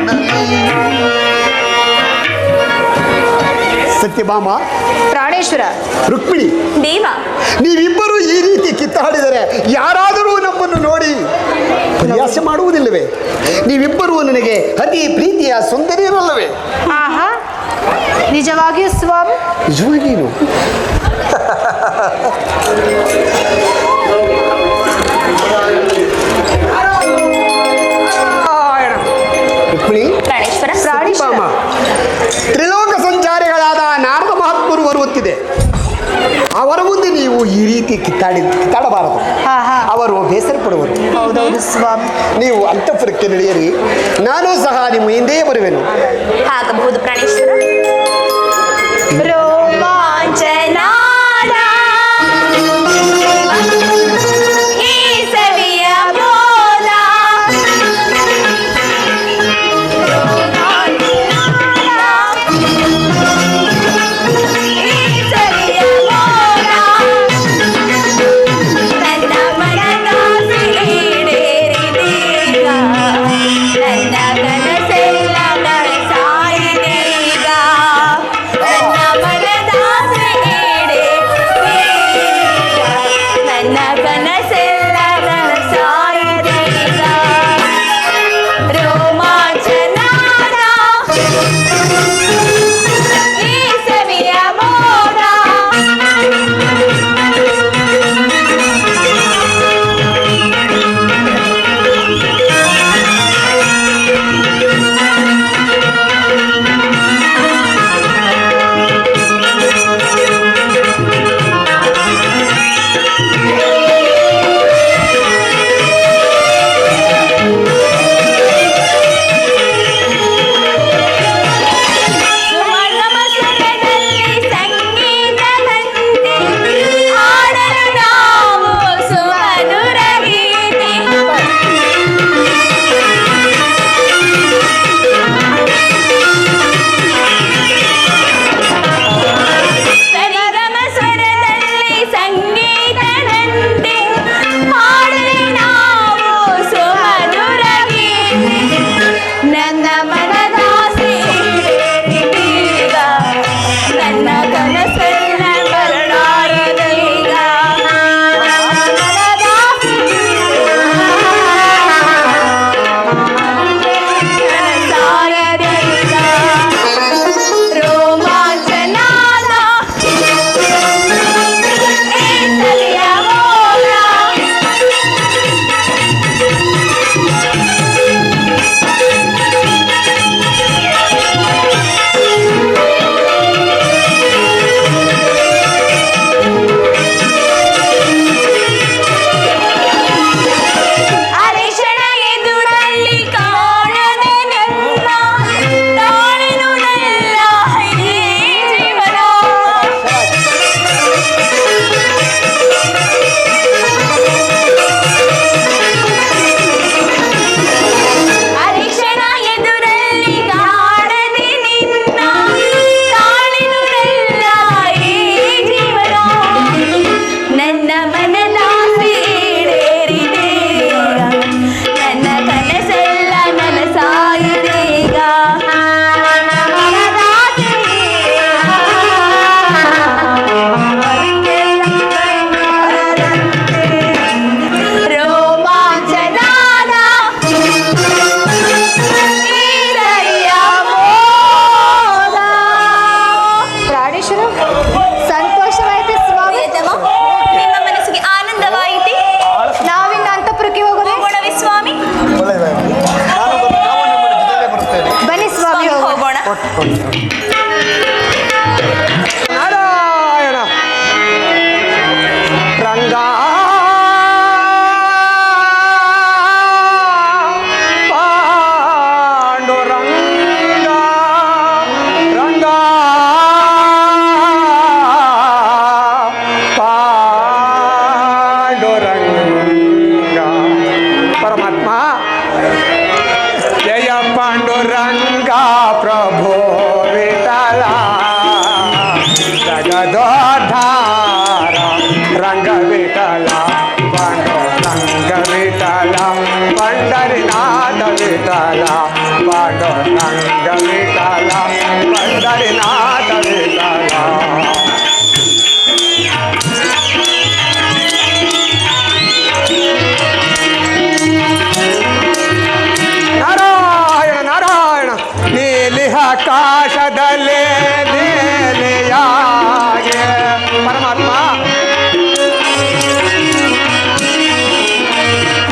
ನನ್ನಲ್ಲಿ? ಸತ್ಯಭಾಮ, ಪ್ರಾಣೇಶ್ವರ, ರುಕ್ಮಿಣಿ, ದೇವ, ನೀವಿಬ್ಬರು ಈ ರೀತಿ ಕಿತ್ತಾಡಿದರೆ ಯಾರಾದರೂ ನಮ್ಮನ್ನು ನೋಡಿ ಪರಿಹಾಸ ಮಾಡುವುದಿಲ್ಲವೇ? ನೀವಿಬ್ಬರೂ ನನಗೆ ಅತಿ ಪ್ರೀತಿಯ ಸುಂದರಿಯರಲ್ಲವೇ? ಆಹಾ, ನಿಜವಾಗಿಯೂ ಸ್ವಾಮಿ? ನಿಜವಾಗಿಯೂ ರುಕ್ಮಿಣಿ, ಪ್ರಾಣೇಶ್ವರ, ಸತ್ಯಭಾಮ, ತ್ರಿಲೋಕ ಸಂಚಾರಿಗಳಾದ ನಾರದ ಮಹಾತ್ಮರು ಬರುತ್ತಿದೆ. ಅವರ ಮುಂದೆ ನೀವು ಈ ರೀತಿ ಕಿತ್ತಾಡಬಾರದು. ಅವರು ಬೇಸರ ಪಡುವರು. ಹೌದೌದು ಸ್ವಾಮಿ. ನೀವು ಅಂತಃಪುರಕ್ಕೆ ನಡೆಯಿರಿ, ನಾನು ಸಹ ನಿಮ್ಮ ಹಿಂದೆಯೇ ಬರುವೆನು. ಆಗಬಹುದು ಪ್ರಾಣೇಶ್ವರ. ರೋಮಾಂಚನಾದ ಈ ಸವಿಯ ಬೋಧ, ಈ ಸವಿಯ ಬೋಧ ನನ್ನ ಮನದಾಸೆ ಈಡೇರಿದೀಗ, ನನ್ನ ಕನಸೆಲ್ಲ ನನಸಾಯಿದೀಗ, ನನ್ನ ಮನದಾಸೆ ಈಡೇರಿದೀಗ, ನನ್ನ ಕನಸೆಲ್ಲ ನನಸಾಯಿದೀಗ. ರೋಮಾಂಚನಾದ ಈ ಸವಿಯ ಮೋದ, ಸುಮಧುರದಲ್ಲಿ ಸಂಗೀತದಂತೆ ಹಾಡಲು ನಾವು ಸುಮಧುರ ಗೀತೆ. ಸರಿಗಮ ಸ್ವರದಲ್ಲಿ ಸಂಗೀತದಂತೆ ಹಾಡಲು ನಾವು ಸುಮಧುರ ಗೀತೆ. ನನ್ನ ಮನದಾಸೆ ಈಡೇರಿದೀಗ, ನನ್ನ ಕನಸೆಲ್ಲ ಬರಲಾರದೀಗ, ಮನದಾಸೆ ನನಸಾಯದೀಗ. ರೋಮಾಂಚನಾದ ಈ ಸವಿಯ ಮೋದ, ಅರಿಶಿಣ ಎದುರಲ್ಲಿ ಕಾಣದೆ ನನ್ನ ತಾಳಿನುಳೆಲ್ಲ ಈ ಜೀವನ. ಅರಿಶಿಣ ಎದುರಲ್ಲಿ ಕಾಣದೆ ನಿನ್ನ ತಾಳಿನುಳೆಲ್ಲ ಈ ಜೀವನ. ನನ್ನ ಮನದಾಸೆ ಈಡೇರಿದೀಗ, ನನ್ನ ಕನಸೆಲ್ಲ ನನಸಾಯಿದೀಗ, ಮನದಾಸೆ ರೋಮಾಂಚನಾದ ಈ ಸವಿಯ ಮೋದ. ಪ್ರಾಣೇಶ್ವರ, ಸಂತೋಷವಾಯ್ತು ಸ್ವಾಮಿ. ಪ್ರಿಯತಮ, ನಿಮ್ಮ ಮನಸ್ಸಿಗೆ ಆನಂದವಾಯಿತೆ? ನಾವಿನ್ನು ಅಂತಃಪುರಕ್ಕೆ ಹೋಗೋಣ. ಹೋಗೋಣವೇ ಸ್ವಾಮಿ? ಬನ್ನಿ ಸ್ವಾಮಿ, ಸ್ವಾಮಿ, ಹೋಗೋಣ. ಹೋಗೋಣ. ನಾರಾಯಣ ರಂಗ ಪಾಂಡುರಂಗ ರಂಗ ಪಾಂಡುರಂಗ ಪರಮಾತ್ಮ ಜಯ ಪಾಂಡುರಂಗ ಪ್ರಭು ವಿಠಲ ಜಗದೋದ್ಧಾರ ರಂಗ ವಿಠಲ ಪಾಂಡುರಂಗ ವಿಠಲ ಪಂಡರಿನಾಥ ವಿಠಲ ಪಾಂಡುರಂಗ ವಿಠಲ ಪಂಡರಿನಾಥ ವಿಠಲ. ನಾರಾಯಣ ನಾರಾಯಣ ನೀಲಿ ಆಕಾಶದಲ್ಲೇ ನೇಲೆಯಾಗೆ ಪರಮಾತ್ಮ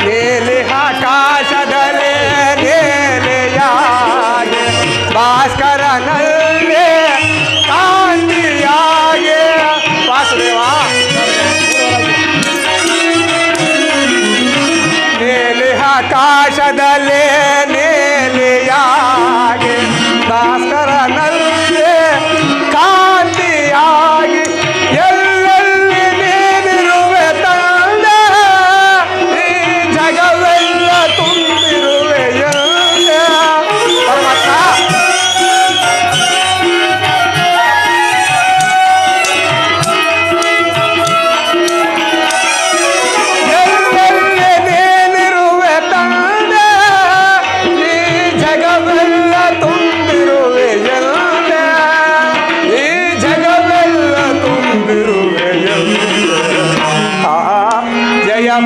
ನೀಲಿ ಆಕಾಶದಲ್ಲೇ ನೇಲೆಯಾಗೆ ಭಾಸ್ಕರನಲ್ಲೇ ಆಕಾಶದಲ್ಲೇ ನೇಲಿಯಾಗಿ ಭಾಸ್ಕರನಲ್ಲೇ ಕಾಂತಿಯಾಗಿ ಎಲ್ಲೆಲ್ಲಿ ನೀನಿರುವೆ ತಂದೆ ಈ ಜಗವೆಲ್ಲ ತುಂಬಿರುವೆ ಎಂದೆ. ಪರಮಾತ್ಮ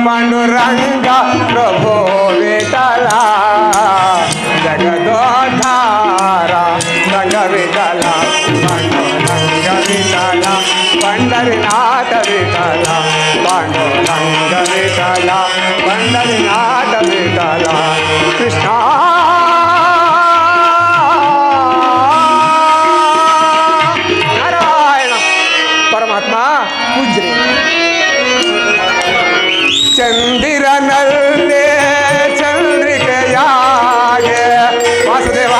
ಪಾಂಡುರಂಗ ಪ್ರಭೋ ವಿಠಲ ಜಗದೋದ್ಧಾರ ರಂಗ ವಿಠಲ ಪಾಂಡುರಂಗ ವಿಠಲ ಪಂಡರಿನಾಥ ವಿಠಲ ಪಾಂಡುರಂಗ ವಿಠಲ ಪಂಡರಿನಾಥ ವಿಠಲ ಕೃಷ್ಣ ನಾರಾಯಣ. ಪರಮಾತ್ಮ ಪೂಜ್ರಿ ಚಂದಿರನಲ್ಲೇ ಚಂದ್ರಿಕೆಯಾಗೆ ವಾಸುದೇವ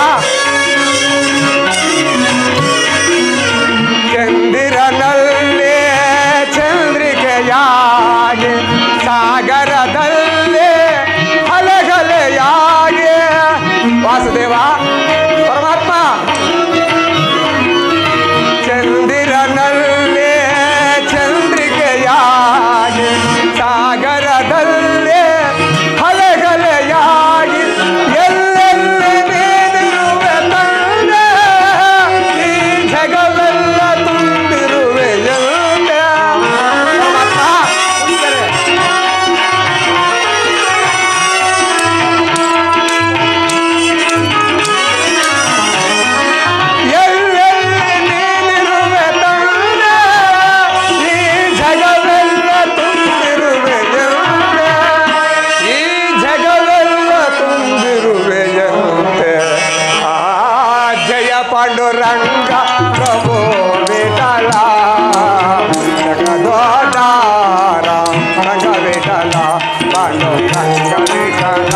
ಚಂದಿರನಲ್ಲೇ ಚಂದ್ರಿಕೆಯಾಗೆ ಸಾಗರದಲ್ಲೇ ಹಲಗಲೆಯಾಗೆ ವಾಸುದೇವ ಪರಮಾತ್ಮ ಚಂದಿರನಲ್ಲೇ ಚಂದ್ರಿಕೆಯಾಗೆ ಸಾಗರದಲ್ಲೇ ಹಲಗಲೆಯಾಗಿ ಎಲ್ಲೆಲ್ಲಿ ನೀನಿರುವೆ ತಂದೆ ಈ ಜಗವೆಲ್ಲ ತುಂಬಿರುವೆ ಎಂದೆ. ಎಲ್ಲೆಲ್ಲಿ ನೀನಿರುವೆ ತಂದೆ ಈ ಜಗವೆಲ್ಲ ತುಂಬಿರುವೆ ಎಂದೆ. ಈ ಜಗವೆಲ್ಲ ತುಂಬಿರುವೆಯಂತೆ. ಆ ಜಯ ಪಾಂಡುರಂಗ ಪ್ರಭೋ ವಿಠಲ ಜಗದೋದ್ಧಾರ ರಂಗ ವಿಠಲ ಪಾಂಡುರಂಗ ವಿಠಲ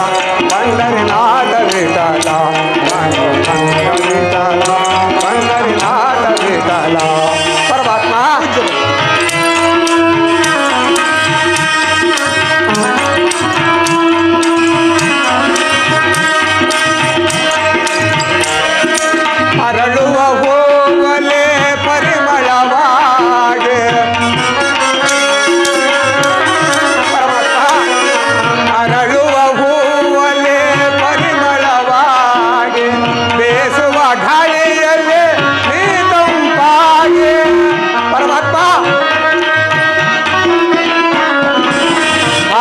ಪಂಡರಿನಾಥ ವಿಠಲ ಪಾಂಡುರಂಗ ವಿಠಲ ಪಂಡರಿನಾಥ ವಿಠಲ. ಪರಮಾತ್ಮ ಅರಳುವ ಹೂವಲೆ ಪರಿಮಳವಾಗೆ ಅರಳುವ ಹೂವಲೆ ಪರಿಮಳವಾಗೆ ಬೇಸುವ ಗಾಳಿಯಲ್ಲೇ ನೀ ತಂಪಾಗೆ. ಪರಮಾತ್ಮ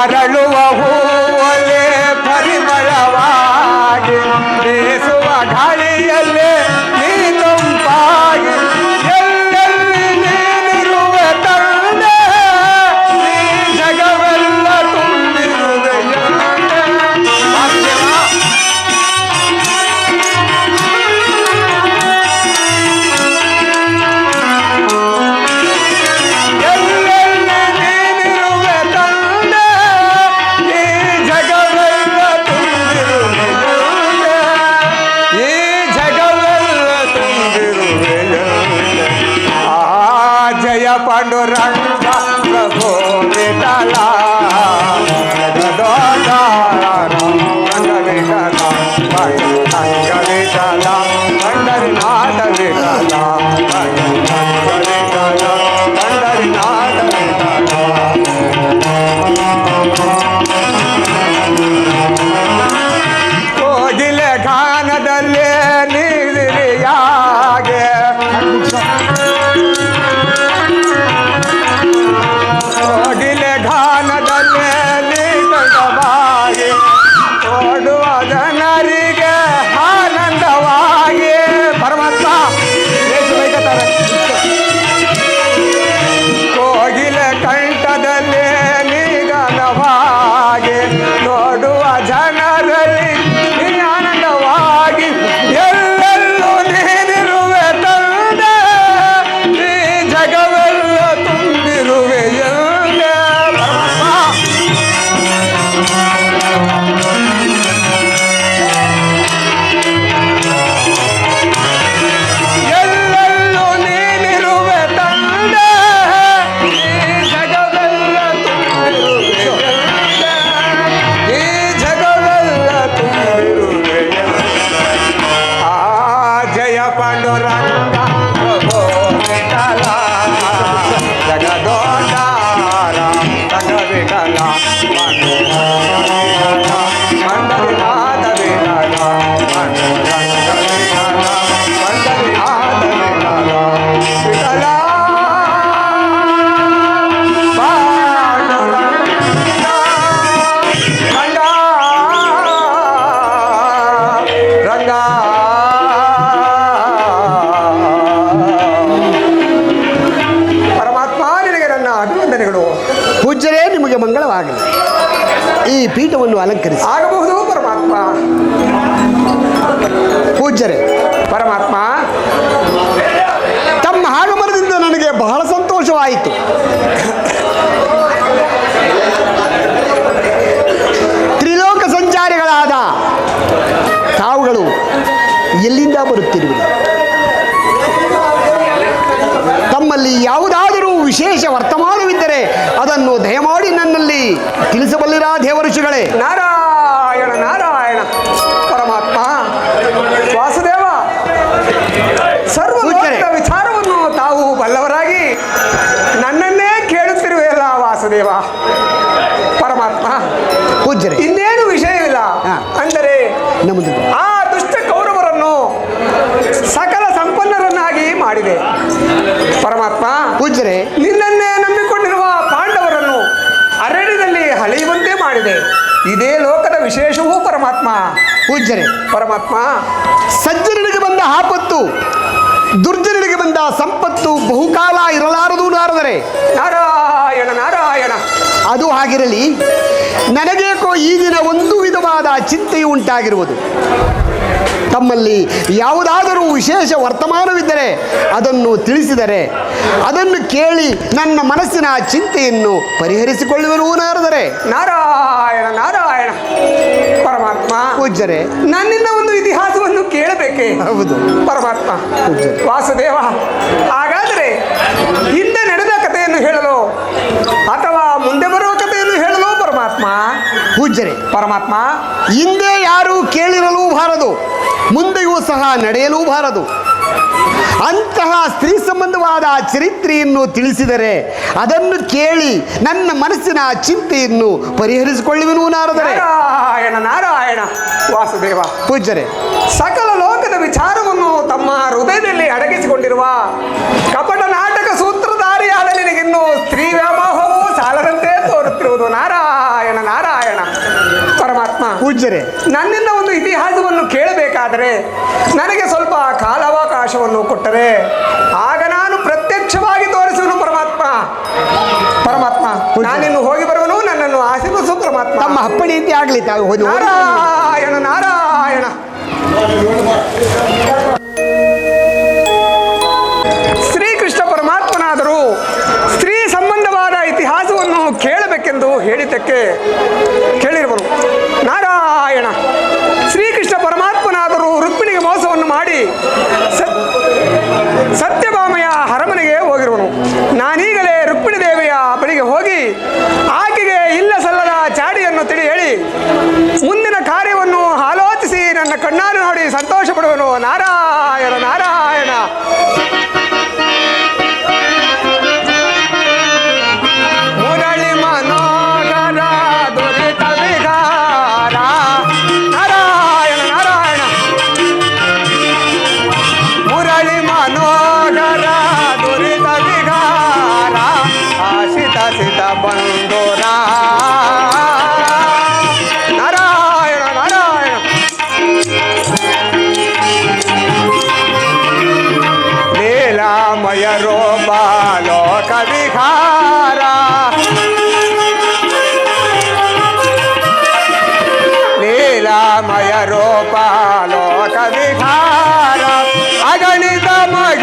ಅರಳುವ ಹೂವಲೆ ಪರಿಮಳವಾಗೆ ಬೇಸುವ ಗಾಳಿಯಲ್ಲೇ ನೀ ತಂಪಾಗಿ ಎಲ್ಲೆಲ್ಲಿ ನೀನಿರುವೆ ತಂದೆ ಈ ಜಗವೆಲ್ಲ ತುಂಬಿರುವೆ ಎಂದೆ. ವಾಸುದೇವ ಎಲ್ಲೆಲ್ಲಿ ನೀನಿರುವೆ ತಂದೆ ಈ ಜಗವೆಲ್ಲ ತುಂಬಿರುವೆ ಎಂದೆ. ಈ ಜಗವೆಲ್ಲ ತುಂಬಿರುವೆ ಎಂದೆ. ಆ ಜಯ ಪಾಂಡುರಂಗ ಪ್ರಭೋ ವಿಠಲ ಜಗದೋದ್ಧಾರ ರಂಗ ವಿಠಲ ಪಾಂಡುರಂಗ ವಿಠಲ ಪಂಡರಿನಾಥ ವಿಠಲ ಪಾಂಡುರಂಗ ವಿಠಲ ಪಂಡರಿನಾಥ ವಿಠಲ. ಕೋಗಿಲೆ ಗಾನದಲ್ಲೇ ನೀರಿಯಾಗೆ ವಿಠಲ ಪಂಡರಿನಾಥ ವಿಠಲ ಪಾಂಡುರಂಗ ವಿಠಲ ಪಂಡರಿನಾಥ ವಿಠಲ ವಿಠಲ ಪೂಜ್ಯರೇ, ನಿಮಗೆ ಮಂಗಳವಾಗಲಿ. ಈ ಪೀಠವನ್ನು ಅಲಂಕರಿಸಿ. ಆಗಬಹುದು ಪರಮಾತ್ಮ. ಪೂಜ್ಯರೇ, ಪರಮಾತ್ಮ, ತಮ್ಮ ಆಗಮನದಿಂದ ನನಗೆ ಬಹಳ ಸಂತೋಷವಾಯಿತು. ತ್ರಿಲೋಕ ಸಂಚಾರಿಗಳಾದ ತಾವುಗಳು ಎಲ್ಲಿಂದ ಬರುತ್ತಿರುವಿರಿ? ತಮ್ಮಲ್ಲಿ ಯಾವುದಾದರೂ ವಿಶೇಷ ವರ್ತಮಾನವಿದ್ದರೆ ಅದನ್ನು ದಯಮಾಡಿ ನನ್ನಲ್ಲಿ ತಿಳಿಸಬಲ್ಲಿರಾ ದೇವಋಷಿಗಳೇ? ನಾರಾಯಣ ನಾರಾಯಣ. ಪರಮಾತ್ಮ, ವಾಸುದೇವ, ಸರ್ವ ವಿಚಾರವನ್ನು ತಾವು ಬಲ್ಲವರಾಗಿ ನನ್ನನ್ನೇ ಕೇಳುತ್ತಿರುವೆಯಲ್ಲ ವಾಸುದೇವ. ಪರಮಾತ್ಮ, ಪೂಜ್ಯರೇ, ಇನ್ನೇನು ವಿಷಯವಿಲ್ಲ. ಅಂದರೆ ಆ ದುಷ್ಟ ಕೌರವರನ್ನು ಸಕಲ ಸಂಪನ್ನರನ್ನಾಗಿ ಮಾಡಿದೆ. ಪರಮಾತ್ಮ, ಪೂಜ್ಯರೇ, ನಿನ್ನನ್ನೇ ನಂಬಿಕೊಂಡಿರುವ ಪಾಂಡವರನ್ನು ಅರಣ್ಯದಲ್ಲಿ ಅಲೆಯುವಂತೆ ಮಾಡಿದೆ. ಇದೇ ಲೋಕದ ವಿಶೇಷವೂ ಪರಮಾತ್ಮ. ಪೂಜ್ಯರೇ, ಪರಮಾತ್ಮ, ಸಜ್ಜನರಿಗೆ ಬಂದ ಆಪತ್ತು ದುರ್ಜನರಿಗೆ ಬಂದ ಸಂಪತ್ತು ಬಹುಕಾಲ ಇರಲಾರದು ನಾರದರೆ. ನಾರಾಯಣ ನಾರಾಯಣ. ಅದು ಆಗಿರಲಿ, ನನಗೇಕೋ ಈ ದಿನ ಒಂದು ವಿಧವಾದ ಚಿಂತೆಯು ಉಂಟಾಗಿರುವುದು. ತಮ್ಮಲ್ಲಿ ಯಾವುದಾದರೂ ವಿಶೇಷ ವರ್ತಮಾನವಿದ್ದರೆ ಅದನ್ನು ತಿಳಿಸಿದರೆ ಅದನ್ನು ಕೇಳಿ ನನ್ನ ಮನಸ್ಸಿನ ಚಿಂತೆಯನ್ನು ಪರಿಹರಿಸಿಕೊಳ್ಳುವೆನು ನಾರದರೆ. ನಾರಾಯಣ ನಾರಾಯಣ. ಪರಮಾತ್ಮ, ಪೂಜ್ಯರೇ, ನನ್ನಿಂದ ಒಂದು ಇತಿಹಾಸವನ್ನು ಕೇಳಬೇಕೆ? ಹೌದು ಪರಮಾತ್ಮ. ವಾಸುದೇವ, ಹಾಗಾದರೆ ಹಿಂದೆ ನಡೆದ ಕಥೆಯನ್ನು ಹೇಳಲು ಅಥವಾ ಮುಂದೆ ಬರುವ ಕಥೆಯನ್ನು ಹೇಳಲು ಪರಮಾತ್ಮ? ಪೂಜ್ಯರೇ, ಪರಮಾತ್ಮ, ಹಿಂದೆ ಯಾರೂ ಕೇಳಿರಲೂ ಬಾರದು, ಮುಂದೆಯೂ ಸಹ ನಡೆಯಲೂಬಾರದು. ಅಂತಹ ಸ್ತ್ರೀ ಸಂಬಂಧವಾದ ಚರಿತ್ರೆಯನ್ನು ತಿಳಿಸಿದರೆ ಅದನ್ನು ಕೇಳಿ ನನ್ನ ಮನಸ್ಸಿನ ಚಿಂತೆಯನ್ನು ಪರಿಹರಿಸಿಕೊಳ್ಳುವೆನು ನಾರದರೆ. ನಾರಾಯಣ ನಾರಾಯಣ. ವಾಸುದೇವ, ಪೂಜ್ಯರೇ, ಸಕಲ ಲೋಕದ ವಿಚಾರವನ್ನು ತಮ್ಮ ಹೃದಯದಲ್ಲಿ ಅಡಗಿಸಿಕೊಂಡಿರುವ ಕಪಟ ನಾಟಕ ಸೂತ್ರಧಾರಿಯಾದ ನಿನಗಿನ್ನು ಸ್ತ್ರೀ ವ್ಯಾಮೋಹವು ಸಾಲದಂತೆ ತೋರುತ್ತಿರುವುದು. ನಾರಾಯಣ ನಾರಾಯಣ. ಪರಮಾತ್ಮ, ಪೂಜ್ಯರೇ, ನನ್ನಿಂದ ಒಂದು ಇತಿಹಾಸವನ್ನು ಕೇಳಬೇಕಾದರೆ ನನಗೆ ಸ್ವಲ್ಪ ಕಾಲಾವಕಾಶವನ್ನು ಕೊಟ್ಟರೆ ಆಗ ನಾನು ಪ್ರತ್ಯಕ್ಷವಾಗಿ ತೋರಿಸುವನು. ಪರಮಾತ್ಮ. ಪರಮಾತ್ಮ, ನಾನಿನ್ನು ಹೋಗಿ ಬರುವನು. ನನ್ನನ್ನು ಆಶೀರ್ವದಿಸು ಪರಮಾತ್ಮ. ತಮ್ಮ ಅಪ್ಪಣೆಯಂತೆ ಆಗಲಿ. ತಾವು ಹೋಗಿ. ನಾರಾಯಣ ನಾರಾಯಣ. ಶ್ರೀಕೃಷ್ಣ ಪರಮಾತ್ಮನಾದರೂ ಸ್ತ್ರೀ ಸಂಬಂಧವಾದ ಇತಿಹಾಸವನ್ನು ಕೇಳಬೇಕೆಂದು ಹೇಳಿದ್ದಕ್ಕೆ ಕೇಳಿರುವನು. ನಾರಾಯಣ. ಶ್ರೀಕೃಷ್ಣ ಪರಮಾತ್ಮನಾದರೂ ರುಕ್ಮಿಣಿಗೆ ಮೋಸವನ್ನು ಮಾಡಿ ಸತ್ಯಭಾಮೆಯ ಅರಮನೆಗೆ ಹೋಗಿರುವನು. ನಾನೀಗಲೇ ರುಕ್ಮಿಣಿ ದೇವಿಯ ಬಳಿಗೆ ಹೋಗಿ ಆಕೆಗೆ ಇಲ್ಲ ಸಲ್ಲದ ಚಾಡಿಯನ್ನು ತಿಳಿ ಹೇಳಿ ಮುಂದಿನ ಕಾರ್ಯವನ್ನು ಆಲೋಚಿಸಿ ನನ್ನ ಕಣ್ಣಾರು ನೋಡಿ ಸಂತೋಷ ಪಡುವನು. ನಾರಾಯಣ ನಾರಾಯಣ. ಮುರಳಿ ಮನೋಗರ ದುರಿತ ವಿಹಾರ. ನಾರಾಯಣ ನಾರಾಯಣ. ಮುರಳಿ ಮನೋಗರ ದುರಿತ ವಿಹಾರ. ಆಶಿತ ಸಿತ ಬಂಧುರ. ನಾರಾಯಣ ನಾರಾಯಣ. ಲೀಲಾಮಯ ರೂಪ ಲೋಕ ವಿಹಾರ. ಲೀಲಾಮಯ ರೂಪ ಲೋಕ ವಿಹಾರ. ಅಗಣಿತ ಮಗ